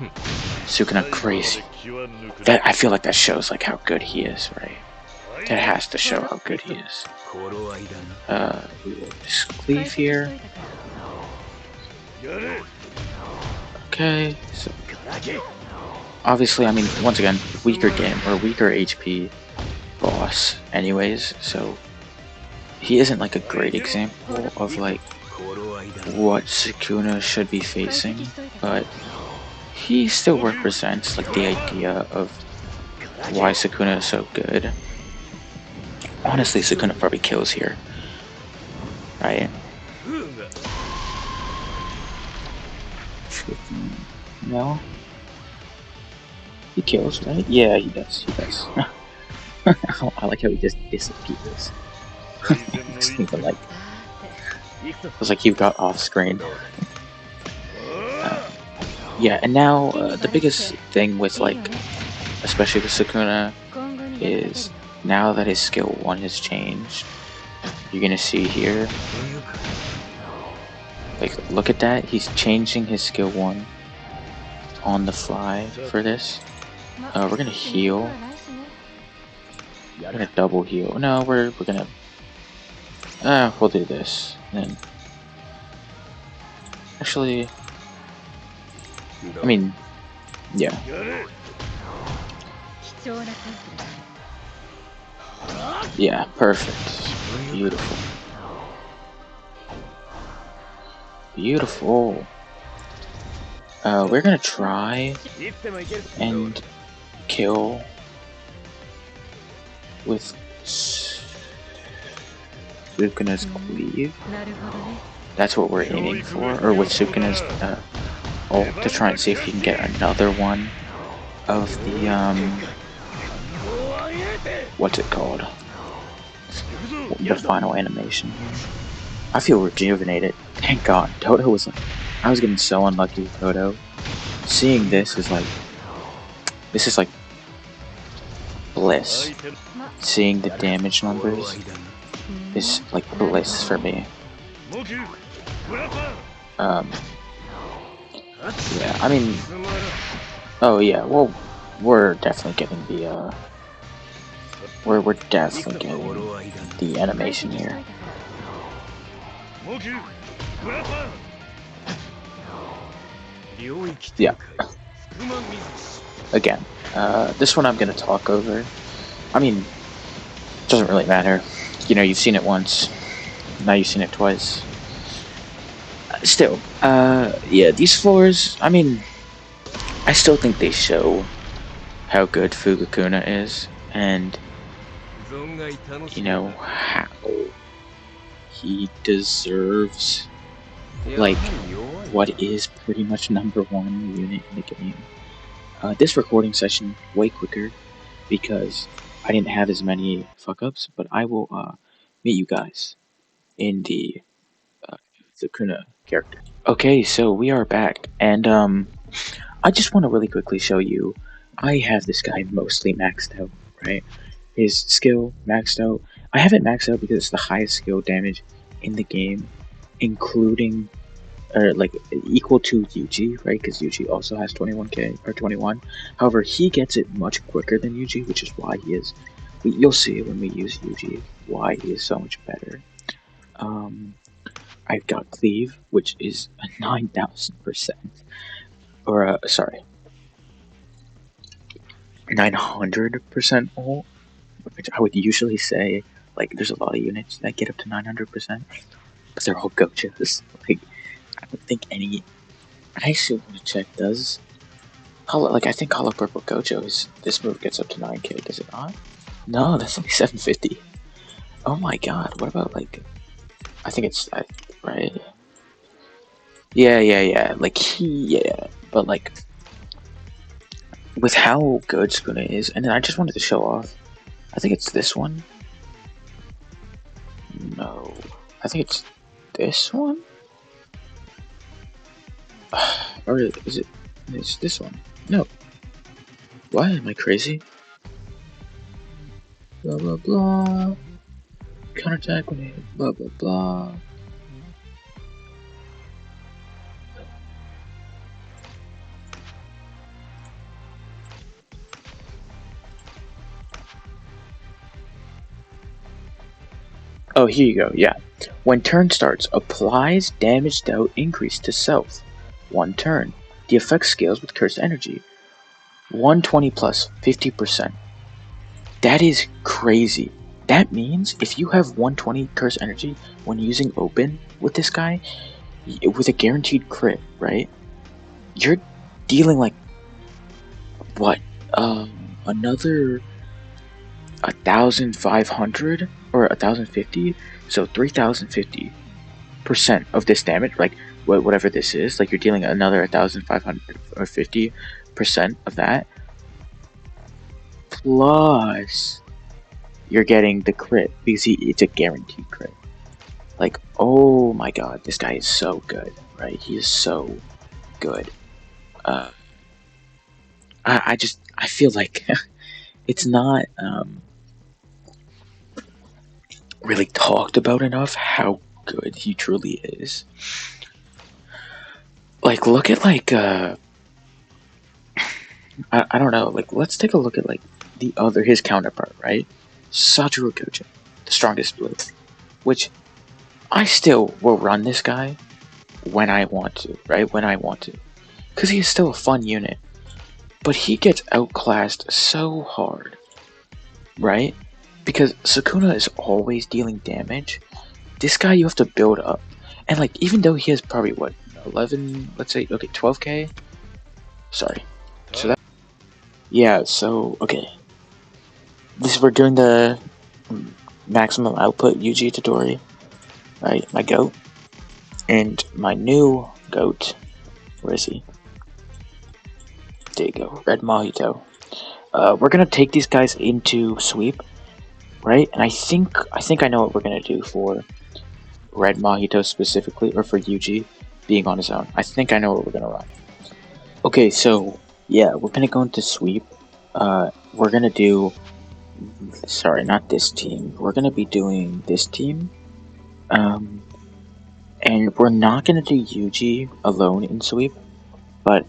Sukuna crazy. That I feel like that shows like how good he is, right? That has to show how good he is. We will just cleave here. Okay, so obviously, I mean, once again, weaker game or weaker HP boss, anyways. So he isn't like a great example of like what Sukuna should be facing, but he still represents like the idea of why Sukuna is so good. Honestly, Sukuna probably kills here, right? No, he kills, right? Yeah, he does. He does. I like how he just disappears. It's even like it's like he got off screen. Yeah, and now the biggest thing with like, especially with Sukuna, is now that his skill 1 has changed, you're gonna see here, like look at that, he's changing his skill 1 on the fly for this. We're gonna heal. We're gonna double heal. No, we're gonna we'll do this. Then actually, I mean, yeah. Yeah, perfect. Beautiful. Beautiful. We're gonna try and kill with Sukuna's cleave. That's what we're aiming for, or with Sukuna's ult, to try and see if he can get another one of the what's it called? The final animation. I feel rejuvenated. Thank God. Toto was like, I was getting so unlucky with Toto. Seeing this is like bliss. Seeing the damage numbers is like bliss for me. Yeah, I mean, oh yeah, well, we're definitely getting the we're definitely getting the animation here. Yeah. Again, this one I'm gonna talk over. I mean, doesn't really matter. You know, you've seen it once. Now you've seen it twice. Still, yeah, these floors, I mean, I still think they show how good Fugakuna is, and, you know, how he deserves, like, what is pretty much #1 unit in the game. This recording session way quicker because I didn't have as many fuck-ups, but I will meet you guys in the Kuna character. Okay, so we are back, and I just want to really quickly show you. I have this guy mostly maxed out, right? His skill maxed out. I have it maxed out because it's the highest skill damage in the game, including or like equal to Yuji, right? Because Yuji also has 21k or 21. However, he gets it much quicker than Yuji, which is why he is. You'll see when we use Yuji why he is so much better. I've got Cleave, which is a 9,000%, or sorry, 900% ult, which I would usually say like there's a lot of units that get up to 900% because they're all Gochas. Like I don't think any. I actually want to check. Does I think Hollow Purple Gojo is this move gets up to 9k? Does it not? No, that's only 750. Oh my god, what about like, I think it's, right? Yeah, like yeah, but like, with how good Sukuna is, and then I just wanted to show off, I think it's this one. No, I think it's this one? Or is it, it's this one? No. Why am I crazy? Blah blah blah. Counterattack when it, blah blah blah. Oh, here you go, yeah. When turn starts, applies damage dealt increase to self. 1 turn. The effect scales with cursed energy. 120 plus 50%. That is crazy. That means if you have 120 cursed energy when using open with this guy, with a guaranteed crit, right? You're dealing like what? Another 1,500 or 1,050, so 3,050% of this damage, like whatever this is, like you're dealing another 1,500 or 50% of that, plus you're getting the crit because it's a guaranteed crit. Like, oh my god, this guy is so good, right? He is so good. Uh, I feel like it's not really talked about enough how good he truly is. Like, look at like I don't know. Like, let's take a look at like his counterpart, right? Satoru Gojo, the strongest blue, which I still will run this guy when I want to, right? When I want to, because he is still a fun unit. But he gets outclassed so hard, right? Because Sukuna is always dealing damage. This guy you have to build up, and like even though he has probably what 11, let's say, okay, 12k. Sorry. So that, yeah. So okay, we're doing the maximum output UG Todori, right? My goat. And my new goat, where is he? There you go, Red Mojito. We're gonna take these guys into sweep, right? And I think I know what we're gonna do for Red Mojito specifically, or for UG being on his own. I think I know what we're gonna run. Okay, so yeah, we're gonna go into sweep. We're gonna do. Sorry, not this team. We're gonna be doing this team. Um, and we're not gonna do UG alone in sweep, but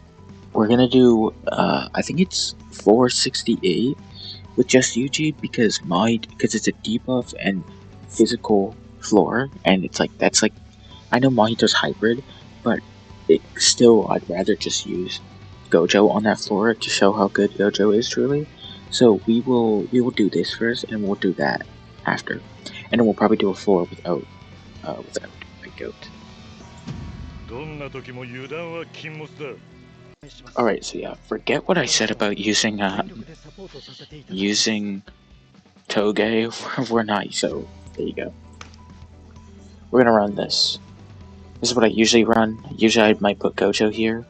we're gonna do. I think it's 468 with just UG because it's a debuff and physical floor, and it's like that's like I know Mojito's hybrid, but I'd rather just use Gojo on that floor to show how good Gojo is truly. So we will do this first, and we'll do that after, and then we'll probably do a floor without a goat. All right, so yeah, forget what I said about using Toge. We're not. So there you go. We're gonna run this. This is what I usually run. Usually I might put Gojo here,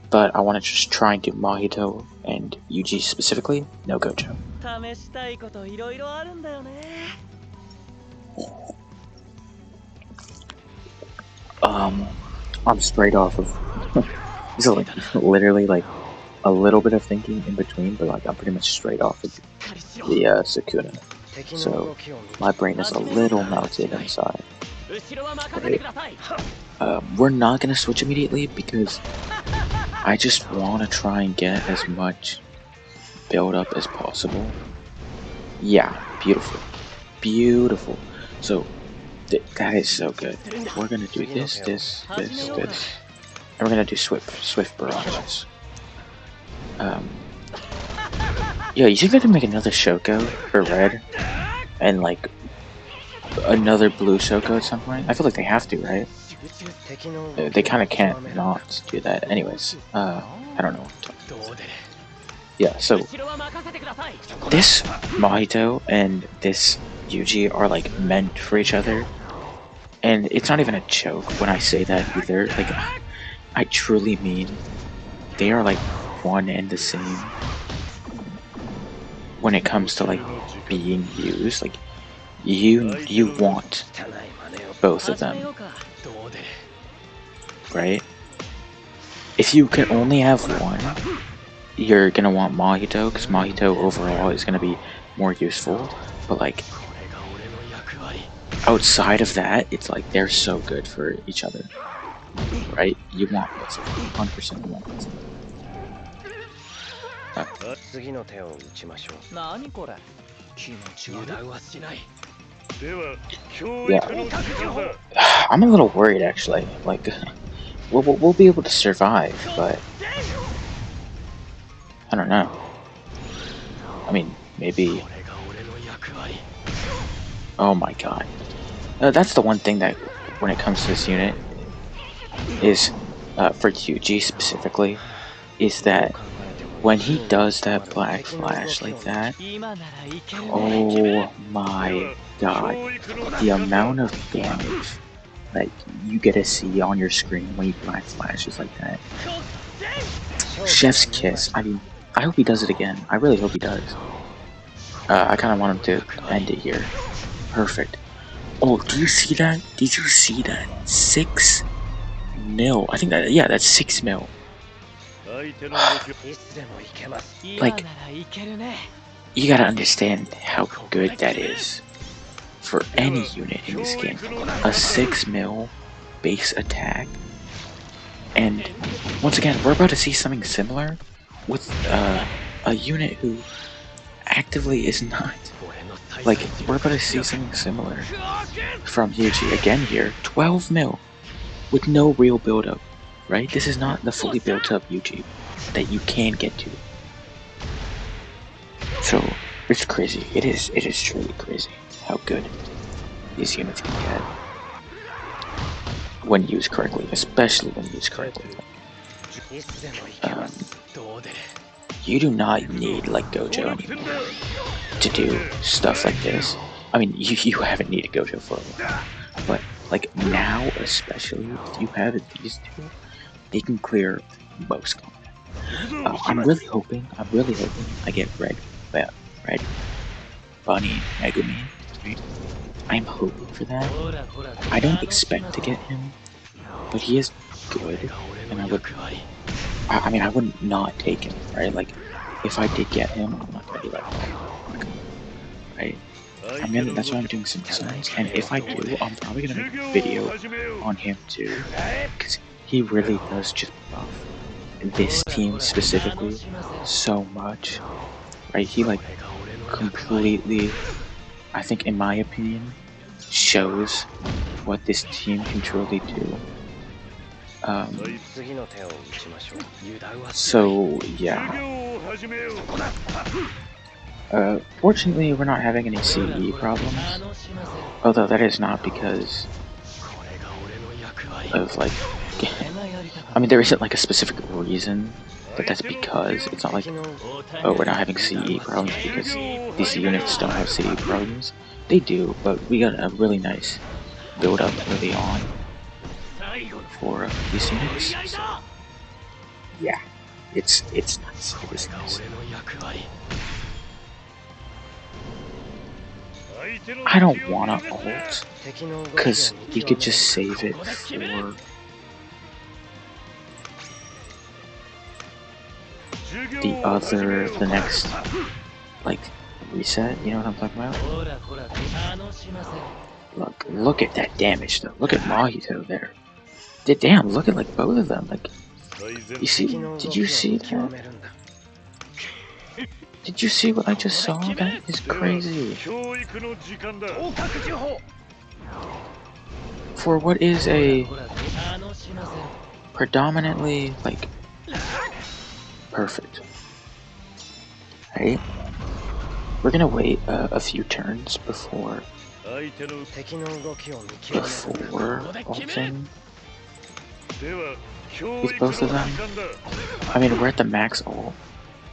but I want to just try and do Mojito and UG specifically. No Gojo. I'm straight off of. This is like literally like a little bit of thinking in between, but like I'm pretty much straight off of the Sukuna. So my brain is a little melted inside. Right. We're not gonna switch immediately because I just want to try and get as much build up as possible. Yeah, beautiful. So that is so good. We're gonna do this, and we're gonna do swift barrages. Yeah, you think I can make another Shoko for red, and like another blue Shoko at some point? I feel like they have to, right? They kind of can't not do that. Anyways, I don't know. Yeah, so this Mojito and this Yuji are like meant for each other. And it's not even a joke when I say that either. Like, I truly mean they are like one and the same when it comes to like being used. Like, you want both of them, right? If you can only have one, you're gonna want Mahito, because Mahito overall is gonna be more useful. But like outside of that, it's like they're so good for each other, right? You want both of them, 100% you want both of them. Yeah, I'm a little worried actually. Like, we'll be able to survive, but I don't know. I mean, maybe. Oh my god. That's the one thing that, when it comes to this unit, is for Yuji specifically, is that when he does that black flash like that, oh my god, the amount of damage that you get to see on your screen when he black flashes like that. Chef's kiss. I mean, I hope he does it again. I really hope he does. I kind of want him to end it here. Perfect. Oh, do you see that? Did you see that? 6 mil. I think that, yeah, that's 6 mil. Like, you gotta understand how good that is for any unit in this game. A 6 mil base attack. And once again, we're about to see something similar with a unit who actively is not. Like, we're about to see something similar from Yuji again here. 12 mil with no real build-up, right? This is not the fully built-up Yuji that you can get to. So, it's crazy. It is truly crazy how good these units can get when used correctly, especially when used correctly. You do not need like Gojo anymore to do stuff like this. I mean, you haven't needed Gojo for a while, but like now especially, if you have these two, they can clear most combat. I'm really hoping I get Red Bunny Megumi. Right? I'm hoping for that. I don't expect to get him, but he is good, and I mean, I would not take him, right? Like, if I did get him, I'm not gonna be like, right? That's why I'm doing some designs, and if I do, I'm probably gonna make a video on him too, because he really does just buff this team specifically so much, right? He like completely, I think in my opinion, shows what this team can truly do. So yeah. Fortunately, we're not having any CE problems. Although that is not because of like, I mean, there isn't like a specific reason, but that's because it's not like, oh, we're not having CE problems because these units don't have CE problems. They do, but we got a really nice build up early on for these units. So, yeah, it's nice. It is nice. I don't wanna ult, because we could just save it for the next, like, reset, you know what I'm talking about? Look at that damage though, look at Mahito there. Damn, look at like both of them, like, you see, did you see that? Did you see what I just saw? That is crazy. For what is a predominantly, like, perfect. Right? We're gonna wait a few turns before ulting with both of them. I mean, we're at the max ult,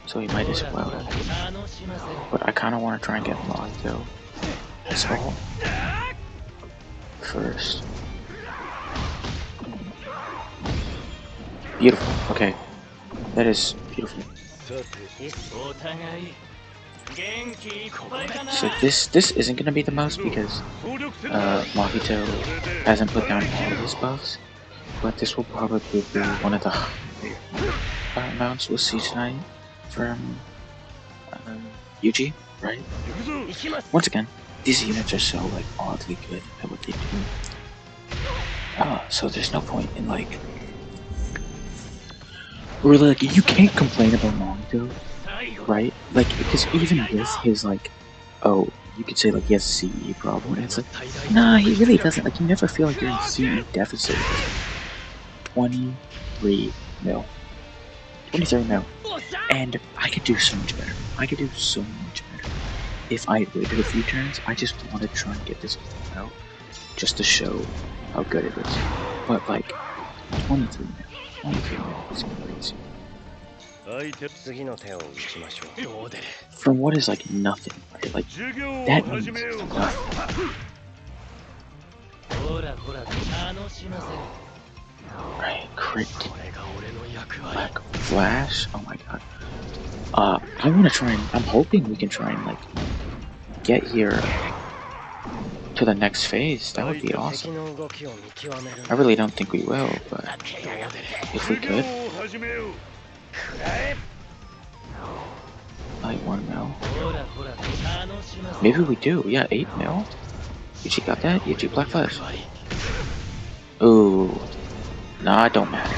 so we might as well. But I kind of want to try and get Mahito. this all first. Beautiful. Okay, that is beautiful. So this isn't gonna be the most because Mahito hasn't put down all of his buffs, but this will probably be one of the higher amounts we'll see tonight from Yuji, right? Once again, these units are so like oddly good at what they do. So there's no point in like really like you can't complain about Mahito, right? Like because even with his like, oh, you could say like he has a CE problem, and it's like, nah, he really doesn't. Like you never feel like you're in CE deficit. 23 mil. 23 mil. And I could do so much better. I could do so much better. If I had waited a few turns, I just want to try and get this out just to show how good it is. But like, 23 mil. 23 mil is crazy. From what is like nothing, right? Like, that means nothing. Right, crit. Black flash. Oh my god. I want to try and. I'm hoping we can try and like get here to the next phase. That would be awesome. I really don't think we will, but if we could. Like 1 mil. Maybe we do. Yeah, 8 mil. Yuji got that. Yuji black flash. Ooh. Nah, it don't matter.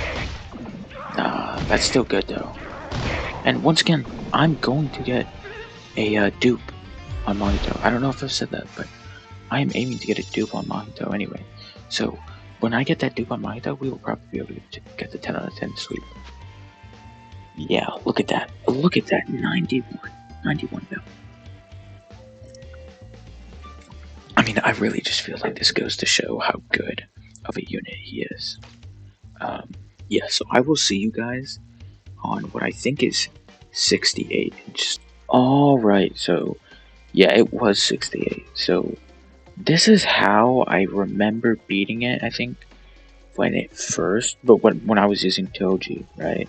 Nah, that's still good though. And once again, I'm going to get a dupe on Mahito. I don't know if I've said that, but I am aiming to get a dupe on Mahito anyway. So when I get that dupe on Mahito, we will probably be able to get the 10 out of 10 sweep. Yeah, look at that. Look at that. 91 mil. I mean, I really just feel like this goes to show how good of a unit he is. Yeah, so I will see you guys on what I think is 68. Alright, so yeah, it was 68. So this is how I remember beating it, I think, when it first, but when I was using Toji, right?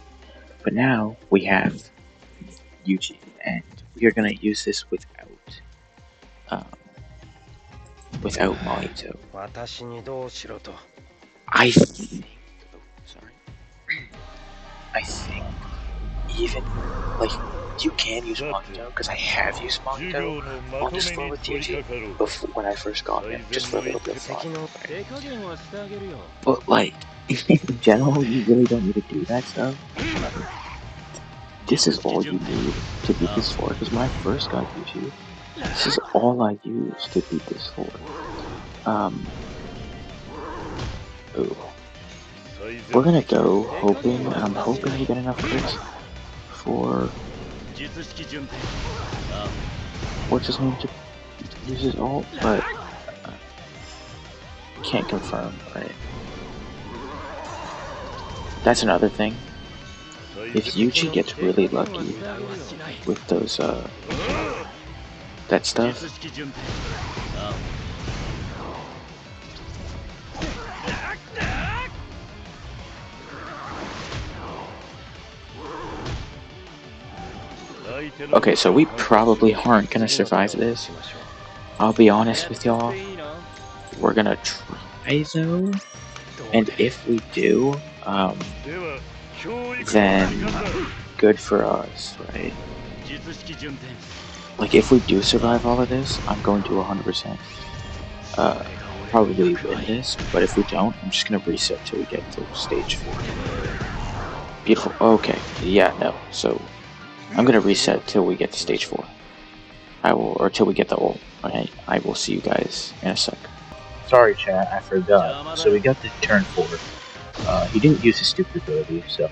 But now we have Yuji, and we are gonna use this without Mahito. I think even like you can use Mahito because I have used Mahito on this floor with Yuji before when I first got him, just for a little bit of fun. But like in general, you really don't need to do that stuff. This is all you need to beat this floor. Because when I first got Yuji, this is all I used to beat this floor. Ooh. We're gonna go hoping, and I'm hoping we get enough crits for what's his name to use his ult, but can't confirm, right? That's another thing. If Yuji gets really lucky with those, that stuff, okay, so we probably aren't gonna survive this. I'll be honest with y'all. We're gonna try though, and if we do, then good for us, right? Like if we do survive all of this, I'm going to 100% probably win this, but if we don't, I'm just gonna reset till we get to stage 4. Beautiful. Okay, yeah, no. So I'm gonna reset till we get to stage 4. Or till we get the ult. Okay, I will see you guys in a sec. Sorry, chat, I forgot. So we got to turn 4. He didn't use his stupid ability, so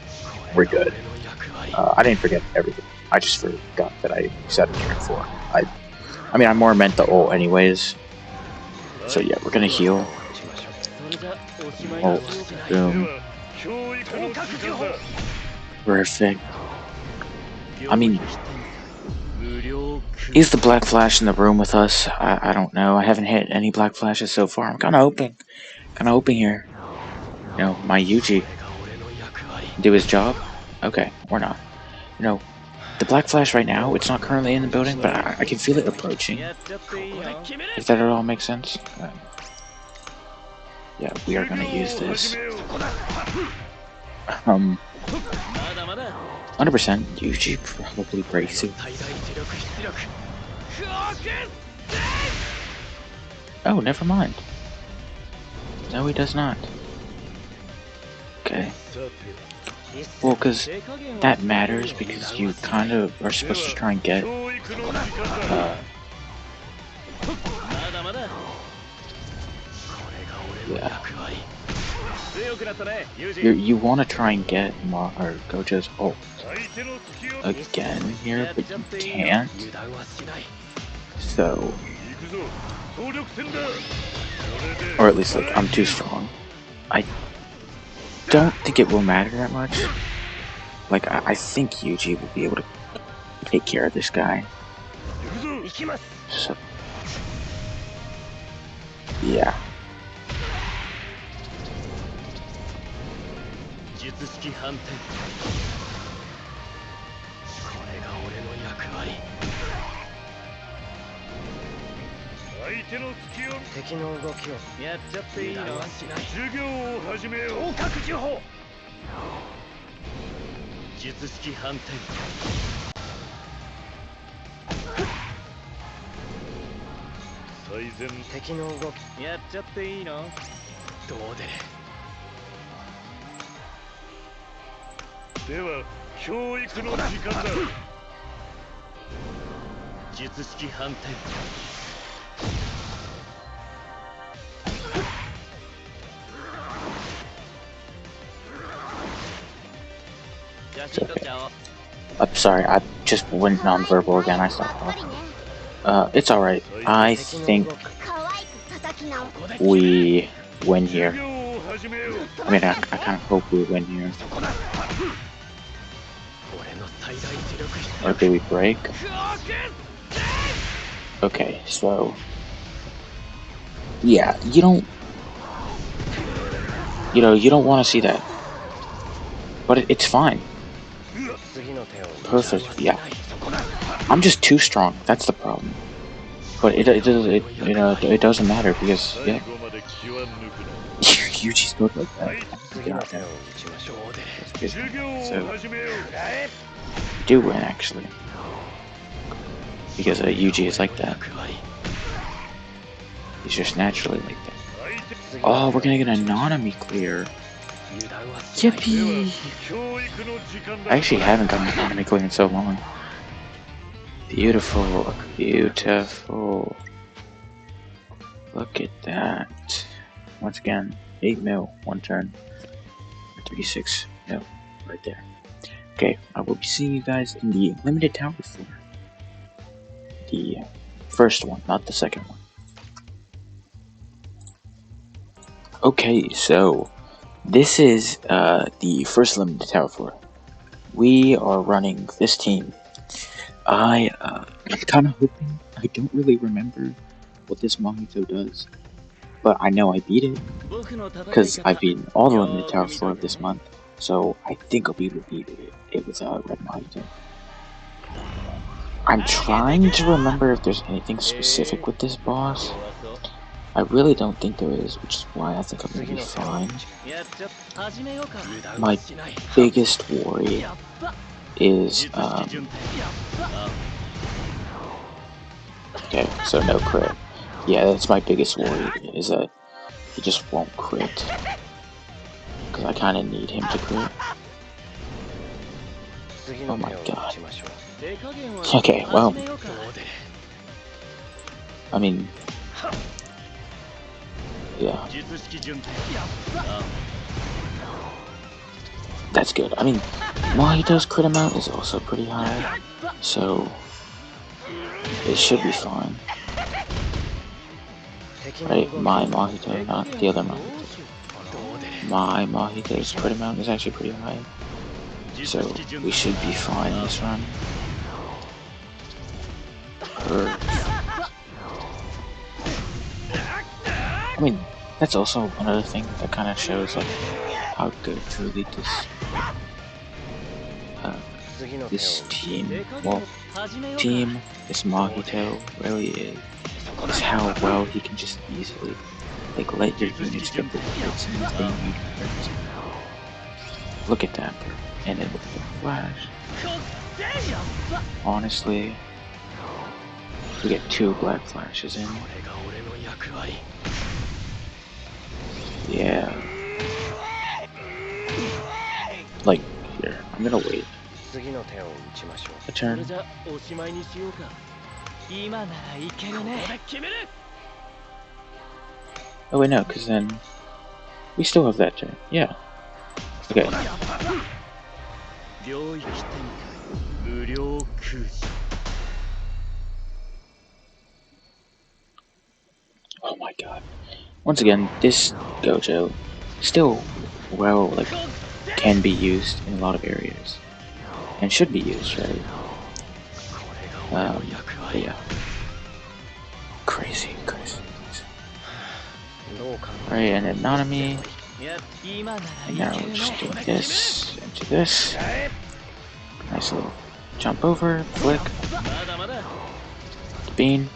we're good. I didn't forget everything. I just forgot that I set a turn 4. I mean, I more meant the ult anyways. So yeah, we're gonna heal. Ult. Boom. Perfect. I mean, Is the Black Flash in the room with us? I don't know. I haven't hit any Black Flashes so far. I'm kind of hoping here. You know, my Yuji do his job. Okay, or not. You know, the Black Flash right now, it's not currently in the building, but I can feel it approaching. If that at all makes sense. Yeah, we are gonna use this. 100% Yuji probably breaks it. Oh, never mind. No, he does not. Okay. Well, because that matters, because you kind of are supposed to try and get yeah. You want to try and get or Gojo's ult again here, but you can't. So, or at least like I'm too strong. I don't think it will matter that much. Like I think Yuji will be able to take care of this guy. So, yeah. Okay. I'm sorry, I just went nonverbal again. I stopped talking. It's alright. I think we win here. I mean, I kind of hope we win here. Or do we break? Okay, so yeah, you don't want to see that, but it's fine. Perfect. Yeah, I'm just too strong. That's the problem. But it doesn't matter because yeah, you just go like that. God damn. So you do win actually, because Yuji is like that. He's just naturally like that. Oh, we're gonna get an anonymity clear. Yippee! I actually haven't gotten an anonymity clear in so long. Beautiful, beautiful. Look at that. Once again, 8 mil, 1 turn. 36 mil, right there. Okay, I will be seeing you guys in the limited tower for the first one, not the second one. Okay, so this is the first limited tower floor. We are running this team. I'm kind of hoping. I don't really remember what this Mahito does, but I know I beat it because I've beaten all the limited tower floor of this month. So I think I'll be able to beat it with Red Mahito. I'm trying to remember if there's anything specific with this boss. I really don't think there is, which is why I think I'm gonna be fine. My biggest worry is okay, so no crit. Yeah, that's my biggest worry, is that he just won't crit. Because I kind of need him to crit. Oh my god. Okay, well, I mean, yeah. That's good. I mean, Mahito's crit amount is also pretty high, so it should be fine. Right, my Mahito, not the other Mahito. My Mahito's crit amount is actually pretty high, so we should be fine this run. for... I mean, that's also another thing that kind of shows like how good truly this team, well, this Mahito really is how well he can just easily like let your units get the hits and they need hits. Look at that, and then look at the flash. Honestly, we get 2 black flashes in. Yeah. Like, here, I'm gonna wait. A turn. Oh wait, no, because then we still have that turn. Yeah. Okay. Oh my god. Once again, this Gojo still well like can be used in a lot of areas. And should be used, right? But yeah. Crazy. Right, and then Nanami. And now we're just doing this into this. Nice little jump over, flick. The bean.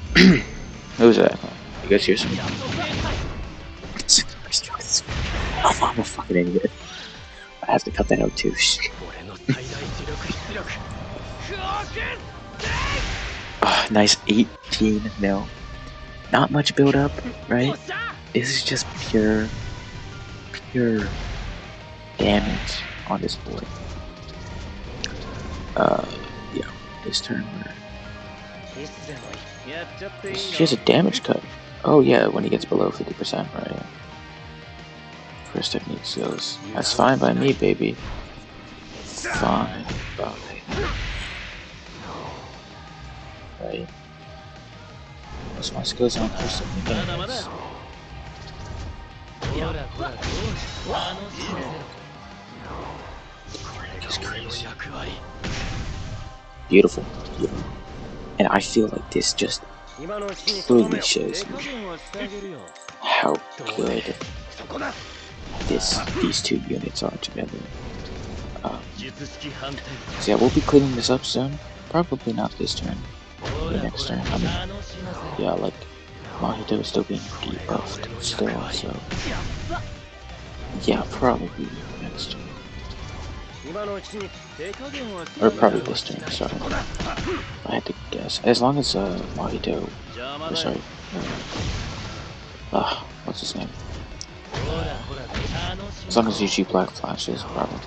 What was that? You guys hear some? I'm a fucking idiot. I have to cut that out too. Nice 18 mil. Not much build up, right? This is just pure damage on this board. Yeah, this turn she has a damage cut. Oh yeah, when he gets below 50%, right? First technique skills. That's fine by me, baby. Fine by me. Right. What's my skills on first technique anyways? It's crazy. Beautiful. And I feel like this just clearly shows you how good these 2 units are together. So yeah, we'll be cleaning this up soon. Probably not this turn. Maybe next turn. I mean, yeah, like Mahito is still being debuffed still, so yeah, probably next turn. Or probably this turn, sorry. I had to guess. As long as Mahito, or sorry, what's his name? As long as UG Black flashes, probably.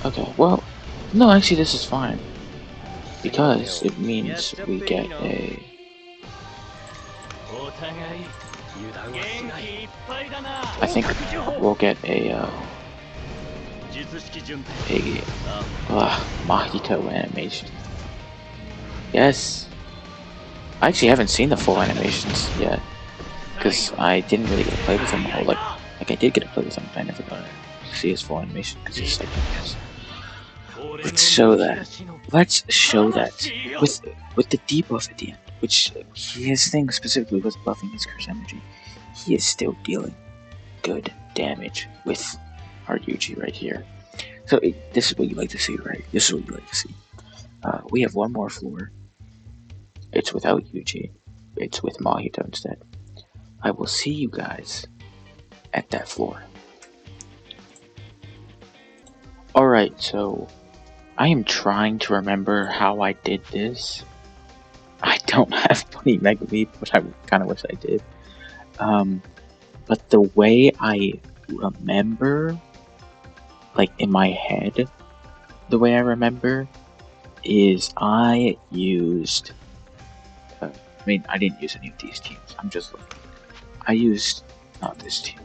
Okay, well, no, actually this is fine. Because it means we get a... I think we'll get a Mahito animation. Yes. I actually haven't seen the full animations yet. Because I didn't really get to play with him all, like I did get to play with him, but I never got to see his full animation because he's like this. Let's show that. With the debuff at the end, which his thing specifically was buffing his curse energy. He is still dealing good damage with our Yuji right here. So this is what you like to see, right? This is what you like to see. We have one more floor. It's without Yuji. It's with Mahito instead. I will see you guys at that floor. Alright, so I am trying to remember how I did this. I don't have 20 Mega Leap, which I kind of wish I did. But the way I remember, like in my head, the way I remember is I used... I mean, I didn't use any of these teams. I'm just looking. I used, not this team,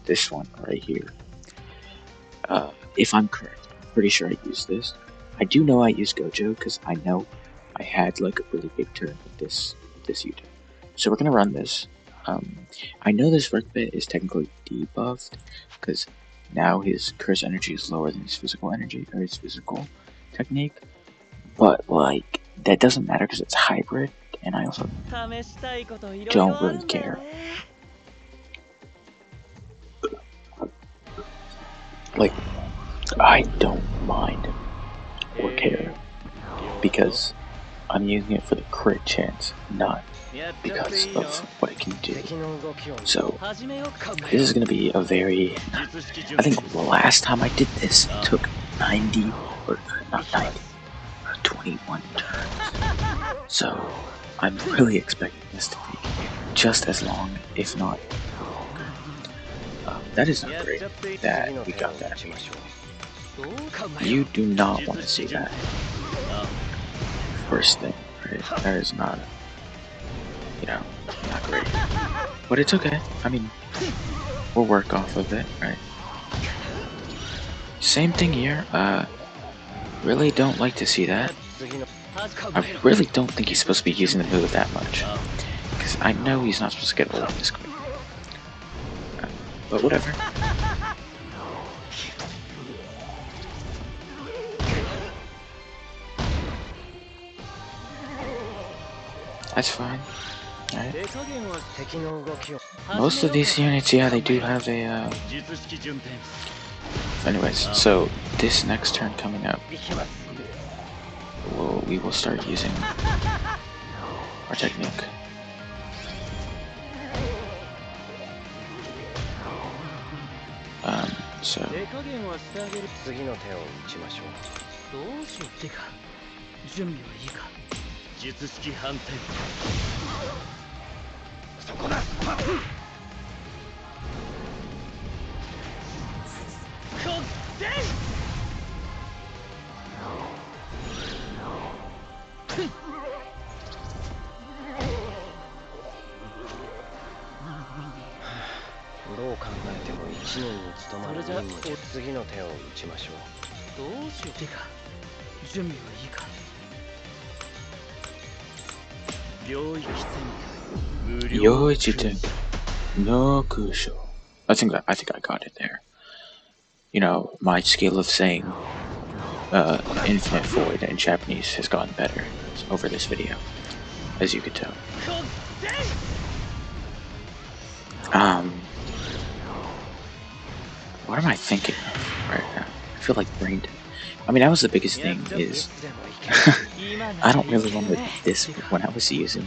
this one right here. If I'm correct, I'm pretty sure I used this. I do know I used Gojo because I know I had like a really big turn with this unit. So we're gonna run this. I know this Rekbet is technically debuffed because now his curse energy is lower than his physical energy or his physical technique. but like that doesn't matter because it's hybrid, and I also don't really care. Like, I don't mind or care because I'm using it for the crit chance, not because of what it can do. So this is going to be a very, I think the last time I did this, it took 90, or not 90, 21 turns. So I'm really expecting this to take just as long, if not longer. That is not great that we got that immediately. You do not want to see that first thing, right? That is not, not great. But it's okay. I mean, we'll work off of it, right? Same thing here. Really don't like to see that. I really don't think he's supposed to be using the move that much. Because I know he's not supposed to get old this quick. But whatever. That's fine. Right. Most of these units, yeah, they do have a, Anyways, so this next turn coming up, we will start using our technique. So no kusho. I think I got it there. You know, my skill of saying infinite void in Japanese has gotten better over this video, as you could tell. What am I thinking of right now? I feel like brain dead. I mean, that was the biggest thing is I don't really remember this, but when I was using,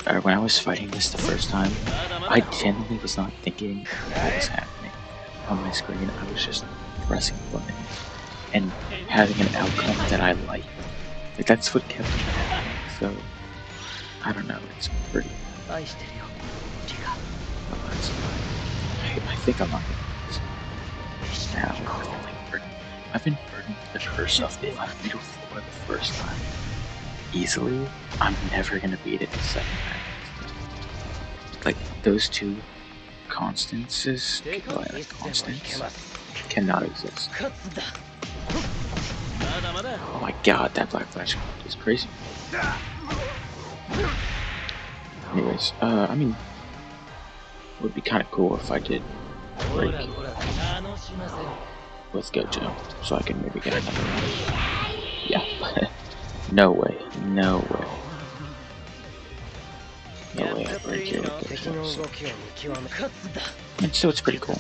or when I was fighting this the first time, I genuinely was not thinking what was happening on my screen. I was just pressing buttons and having an outcome that I liked. Like, that's what kept me happening. So, I don't know, it's pretty... Oh, that's fine. I think I'm not gonna do this. Now, I've been burning the curse of if I beat a 4 the first time easily, I'm never gonna beat it the second time. Like, those two constants cannot exist. Oh my god, that Black Flash is crazy. Anyways, I mean, it would be kind of cool if I did break with Gojo, so I can maybe get another one. Yeah. No way. No way. No way I break here with Gojo. So. And so it's pretty cool.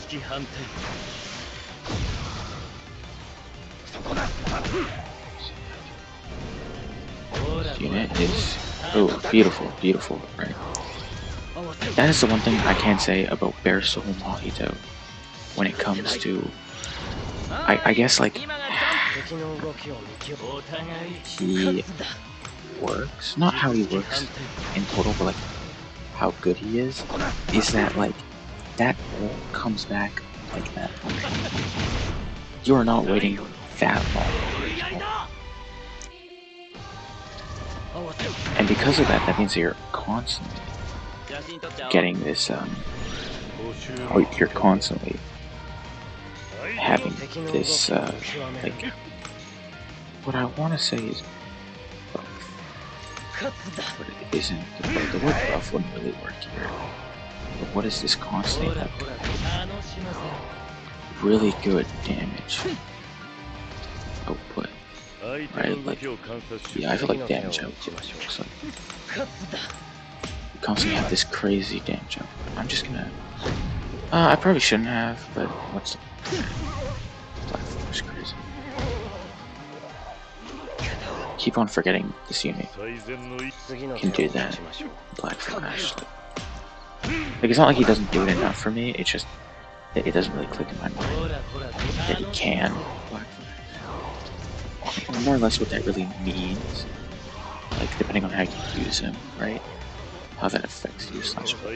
This unit is... Oh, beautiful, beautiful, right? That is the one thing I can say about Bear Soul Mahito when it comes to... I guess, like... He works, not how he works in total, but like how good he is that like that all comes back like that. You are not waiting that long. And because of that, that means you're constantly getting this, or you're constantly having this, like, what I want to say is but it isn't. The word buff wouldn't really work here. But what is this constant, like, really good damage output? right? Like, yeah, I feel like damage output looks like you constantly have this crazy damage output. I'm just gonna. I probably shouldn't have, but what's the Black Force crazy? Keep on forgetting this unit can do that. Black Flash. Like, it's not like he doesn't do it enough for me. It's just it doesn't really click in my mind that he can Black Flash. Or more or less what that really means. Like, depending on how you use him, right? How that affects you. Slash. Can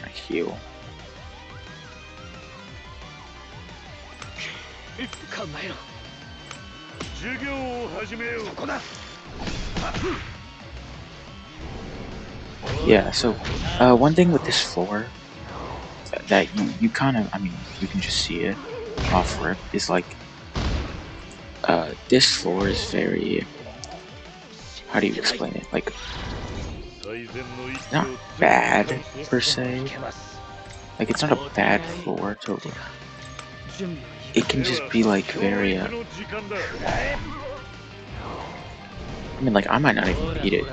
I heal? Yeah, so one thing with this floor that you kind of, I mean, you can just see it off rip, is like this floor is very, how do you explain it? Like, not bad per se. Like, it's not a bad floor to look. It can just be like very I mean, like, I might not even beat it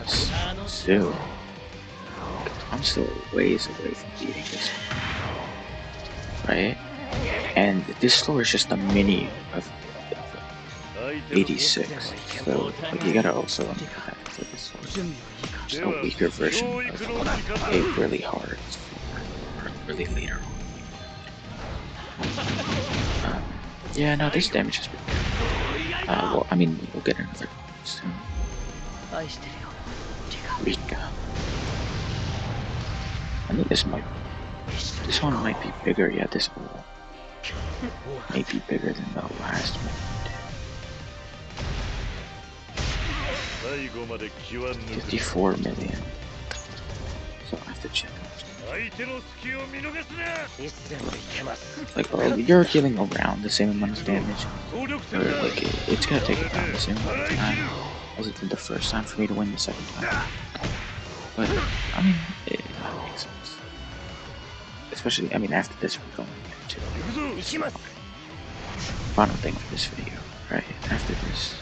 soon. I'm still ways away from beating this one, right? And this floor is just a mini of 86, so like, you gotta also understand that this floor is just a weaker version of a really hard floor, or really later on. Yeah, no, this damage is pretty good. Well, I mean, we'll get another soon. Rika. I think this one might be bigger. Yeah, this all may be bigger than the last one. 54 million. So I have to check. Like, oh, you're dealing around the same amount of damage, or like it's gonna take around the same amount of time as it did the first time for me to win the second time. But I mean, it makes sense. Especially, I mean, after this, we're going into final thing for this video, right? After this,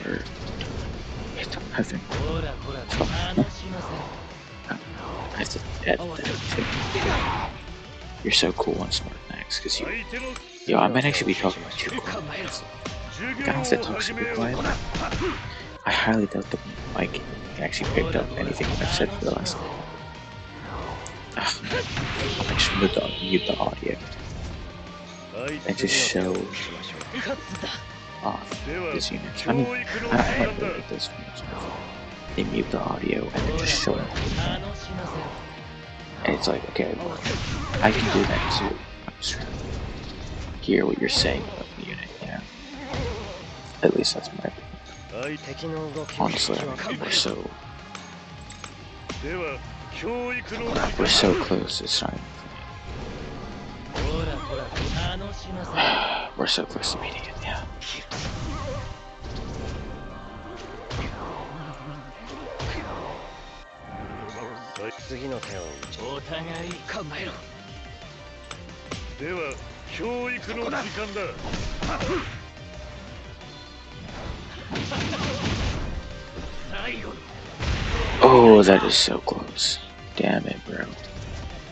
we're hit 11. I have to add that too. You're so cool on Smart Max, because yo, I might actually be talking too quiet. Like, I don't have to talk super quiet. I highly doubt the mic actually picked up anything I've said for the last. I should mute the audio and just show off this unit. I mean, I don't know what this units are. They mute the audio and then just show it. And it's like, okay, well, I can do that too. I'm just trying to hear what you're saying about the unit, you know? At least that's my opinion. Honestly, I mean, we're so close, it's not even funny. We're so close to beating it, yeah. Oh, that is so close. Damn it, bro.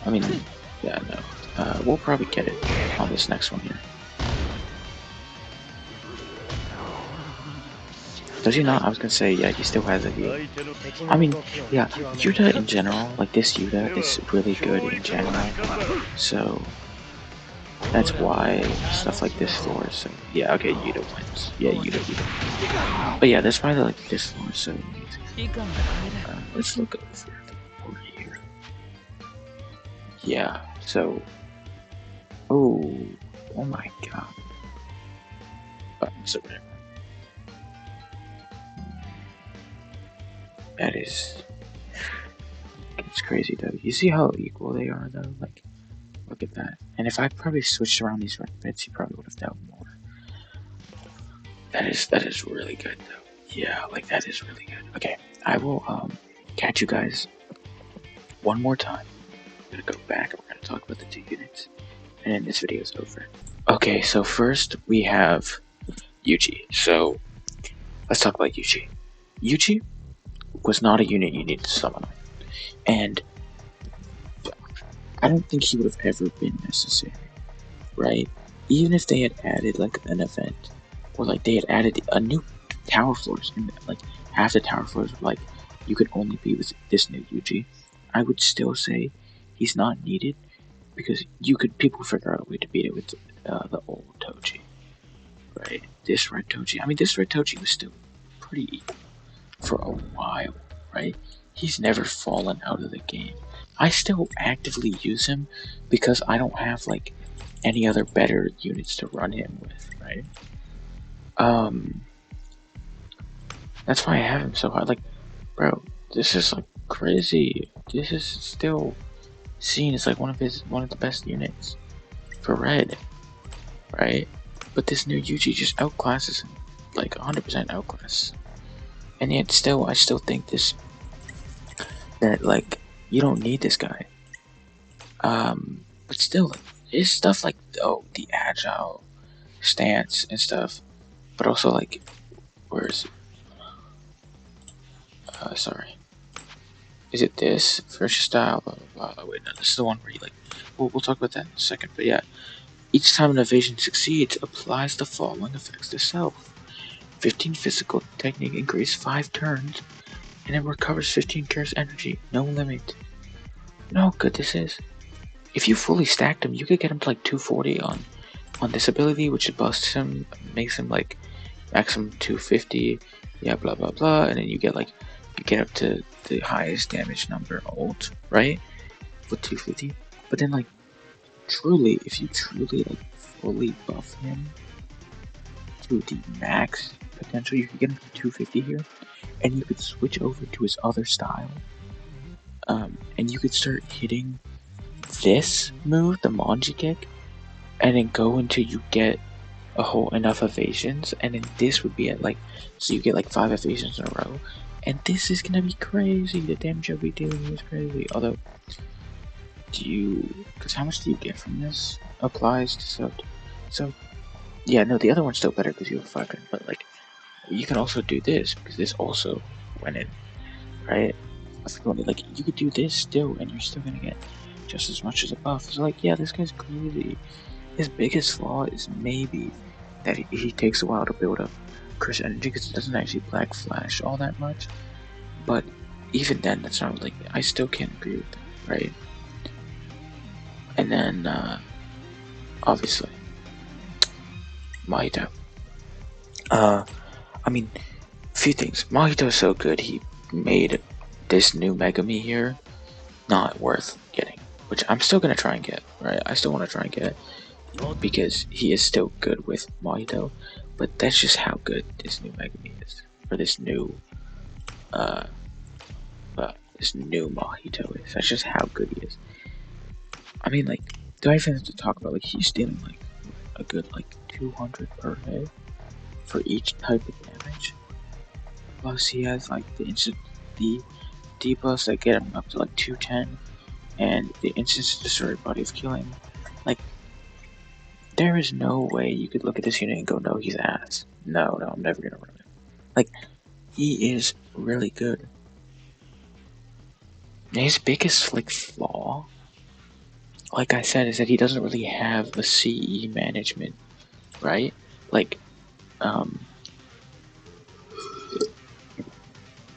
I mean, yeah, no. We'll probably get it on this next one here. Does he not? I was gonna say, yeah, he still has a heal. I mean, yeah, Yuta in general, like this Yuta is really good in general. So that's why stuff like this floor is so. Yeah, okay, Yuta wins. Yeah, Yuta. But yeah, that's why like this floor is so amazing. Let's look over the board here. Yeah, so. Oh my god. So whatever. That is. It's crazy though. You see how equal they are though? Like, look at that. And if I probably switched around these red bits, he probably would have dealt more. That is really good though. Yeah, like that is really good. Okay, I will catch you guys one more time. I'm gonna go back and we're gonna talk about the two units. and then this video is over. Okay, so first we have Yuji. So let's talk about Yuji. Yuji was not a unit you needed to summon on, and I don't think he would have ever been necessary, right? Even if they had added like an event, or like they had added a new tower floors, and like half the tower floors were like you could only be with this new Yuji, I would still say he's not needed because people figure out a way to beat it with the old Toji, right? This red Toji. I mean, this red Toji was still pretty equal for a while, right? He's never fallen out of the game. I still actively use him because I don't have like any other better units to run him with, right? That's why I have him so high. Like, bro, this is like crazy. This is still seen as like one of the best units for red, right? But this new Yuji just outclasses him, like 100% outclass. And yet still, I still think that like you don't need this guy. But still, like, his stuff like the agile stance and stuff, but also like where is it? Sorry. Is it this? Fresh style, blah, blah, blah. Wait, no, this is the one where you like, we'll talk about that in a second, but yeah. Each time an evasion succeeds, applies the following effects to self. 15 physical technique increase 5 turns, and it recovers 15 curse energy, no limit. You know how good this is? If you fully stacked him, you could get him to like 240 on this ability, which busts him, makes him like maximum 250, yeah, blah blah blah, and then you get up to the highest damage number ult, right? With 250. But then like truly, if you truly like fully buff him to the max potential, you could get him to 250 here, and you could switch over to his other style. And you could start hitting this move, the Manji kick, and then go until you get a whole enough evasions, and then this would be at like, so you get like 5 evasions in a row, and this is gonna be crazy. The damage you'll be dealing is crazy. Although, because how much do you get from this? Applies to so yeah, no, the other one's still better because you have 5 turns, but like you can also do this because this also went in, right? I forgot, like you could do this still, and you're still gonna get just as much as a buff. So like, yeah, this guy's crazy. His biggest flaw is maybe that he takes a while to build up curse energy because it doesn't actually black flash all that much. But even then, that's not like, I still can't agree with that, right? And then obviously Mahito. I mean, a few things. Mahito's so good, he made this new Megami here not worth getting, which I'm still gonna try and get, right? I still want to try and get it because he is still good with Mahito, but that's just how good this new Megami is, or this new Mahito is. That's just how good he is. I mean, like, do I even have to talk about, like, he's dealing like a good like 200 per hit for each type of damage. Plus he has like the debuffs that get him up to like 210, and the instant destroyed body of killing. Like, there is no way you could look at this unit and go, no, he's ass. No, I'm never gonna run him. Like, he is really good. His biggest like flaw, like I said, is that he doesn't really have a CE management, right? Like,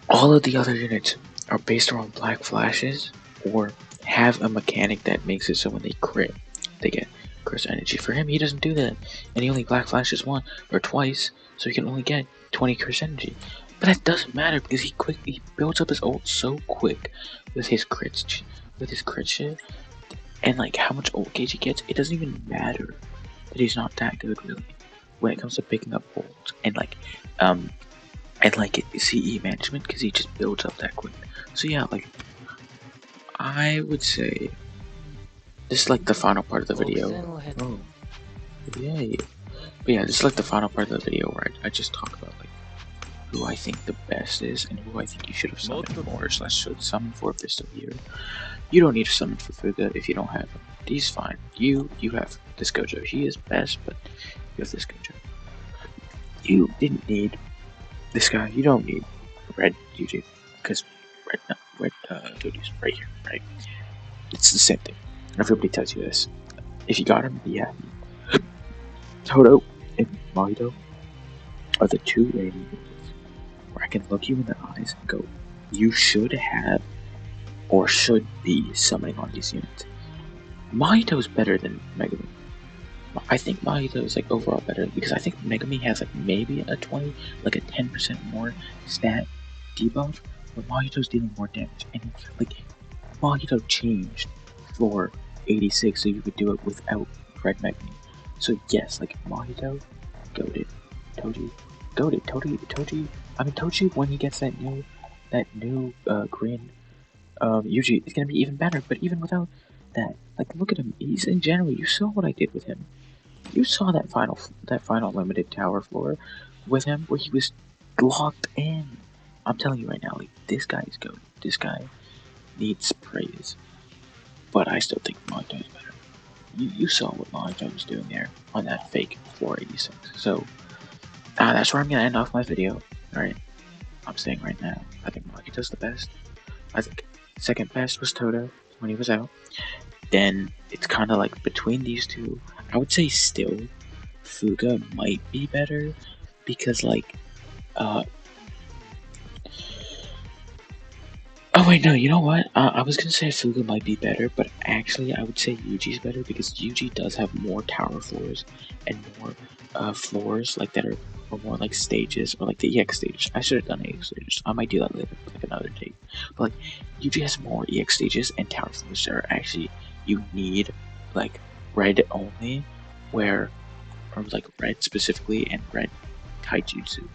all of the other units are based around black flashes or have a mechanic that makes it so when they crit, they get curse energy. For him, he doesn't do that, and he only black flashes once or twice, so he can only get 20 curse energy. But that doesn't matter because he builds up his ult so quick with his crit shit, and like how much ult gauge he gets. It doesn't even matter that he's not that good really when it comes to picking up ult and like CE management, because he just builds up that quick. So yeah, like I would say this is like the final part of the video. Oh, yay! But yeah, this is like the final part of the video where I just talk about like who I think the best is and who I think you should have summoned more / should summon for if they're still here. You don't need to summon for Fuga if you don't have them. He's fine. You have this Gojo. He is best, but you have this Gojo. You didn't need this guy. You don't need red Yuji, because red Gojo's right here, right? It's the same thing. Everybody tells you this. If you got him, be happy. Toto and Mahito are the two rating units where I can look you in the eyes and go, you should have or should be summoning on these units. Mahito's better than Megumi. I think Mahito is like overall better because I think Megumi has like maybe a 20, like a 10% more stat debuff, but Mahito's dealing more damage. And like Mahito changed for 86 so you could do it without Red Megumi. So yes, like Mahito, goated. Toji, goated. Toji. I mean Toji when he gets that new green Yuji is gonna be even better. But even without that, like look at him. He's in general. You saw what I did with him. You saw that final limited tower floor with him where he was locked in. I'm telling you right now, like this guy is good. This guy needs praise, but I still think Mahito is better. You saw what Mahito was doing there on that fake floor 86. So that's where I'm gonna end off my video. All right, I'm saying right now, I think Mahito's the best. I think second best was Toto when he was out. Then it's kind of like between these two. I would say still Fuga might be better because like oh wait, no, you know what? I was gonna say Fuga might be better, but actually I would say Yuji's better because Yuji does have more tower floors and more floors like that are or more like stages or like the EX stage. I should have done EX stages. I might do that later, like another date. But like Yuji has more EX stages and tower floors that are actually you need like red only, where or like red specifically and red taijutsu,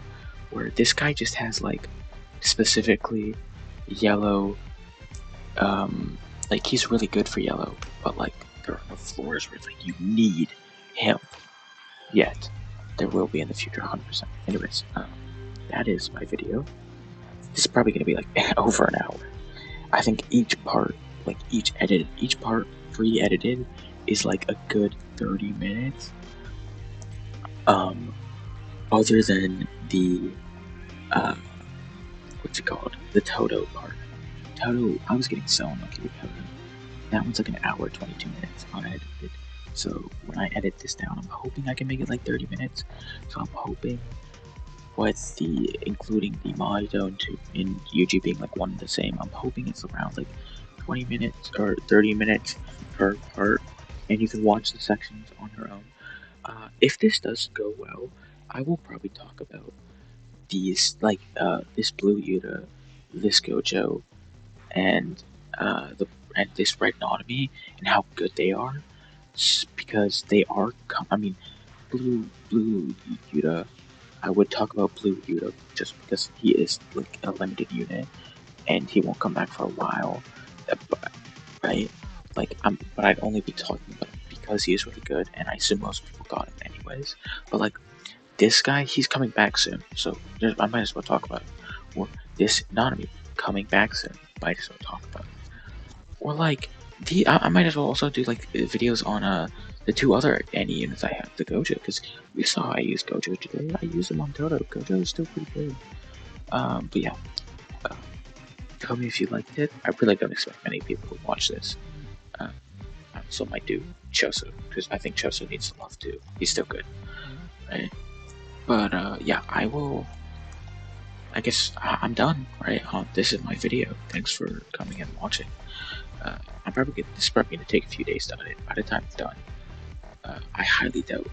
where this guy just has like specifically yellow, like he's really good for yellow, but like there are no floors where it's like you need him yet. There will be in the future, 100%. Anyways, that is my video. This is probably gonna be like over an hour. I think each part, like each part pre-edited is like a good 30 minutes. Other than the what's it called? The Toto part. Toto, I was getting so unlucky with Toto. That one's like an hour, 22 minutes unedited. So when I edit this down, I'm hoping I can make it like 30 minutes. So I'm hoping with the including the Mahito and Yuji being like one and the same, I'm hoping it's around like 20 minutes or 30 minutes per part, and you can watch the sections on your own. If this does go well, I will probably talk about these like this Blue Yuta, this Gojo, and the and this Regnotomy and how good they are, because they are. I mean, Blue Yuta. I would talk about Blue Yuta just because he is like a limited unit and he won't come back for a while, right? Like but I'd only be talking about him because he is really good, and I assume most people got him anyways. But like this guy, he's coming back soon, so I might as well talk about him. Or this Nanami coming back soon, might as well talk about him. Or like I might as well also do like videos on the two other Annie units I have, the Gojo, because we saw I use Gojo today. I use them on Toto. Gojo is still pretty good. But yeah, uh, tell me if you liked it. I really don't expect many people to watch this. Uh, I also might do Choso, because I think Choso needs some love too. He's still good, right? But yeah, I will. I guess I'm done, right? This is my video. Thanks for coming and watching. This is probably gonna take a few days to edit. By the time it's done, I highly doubt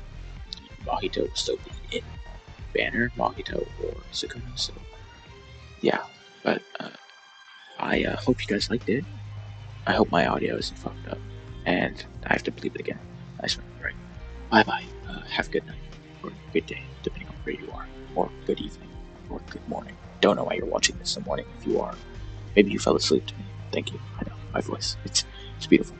Mahito will still be in Banner, Mahito, or Sukuna. So yeah, but I hope you guys liked it. I hope my audio isn't fucked up, and I have to bleep it again. I swear. Right. Bye bye. Have a good night or good day, depending on where you are, or good evening, or good morning. Don't know why you're watching this in the morning. If you are, maybe you fell asleep to me. Thank you. I know my voice. It's beautiful.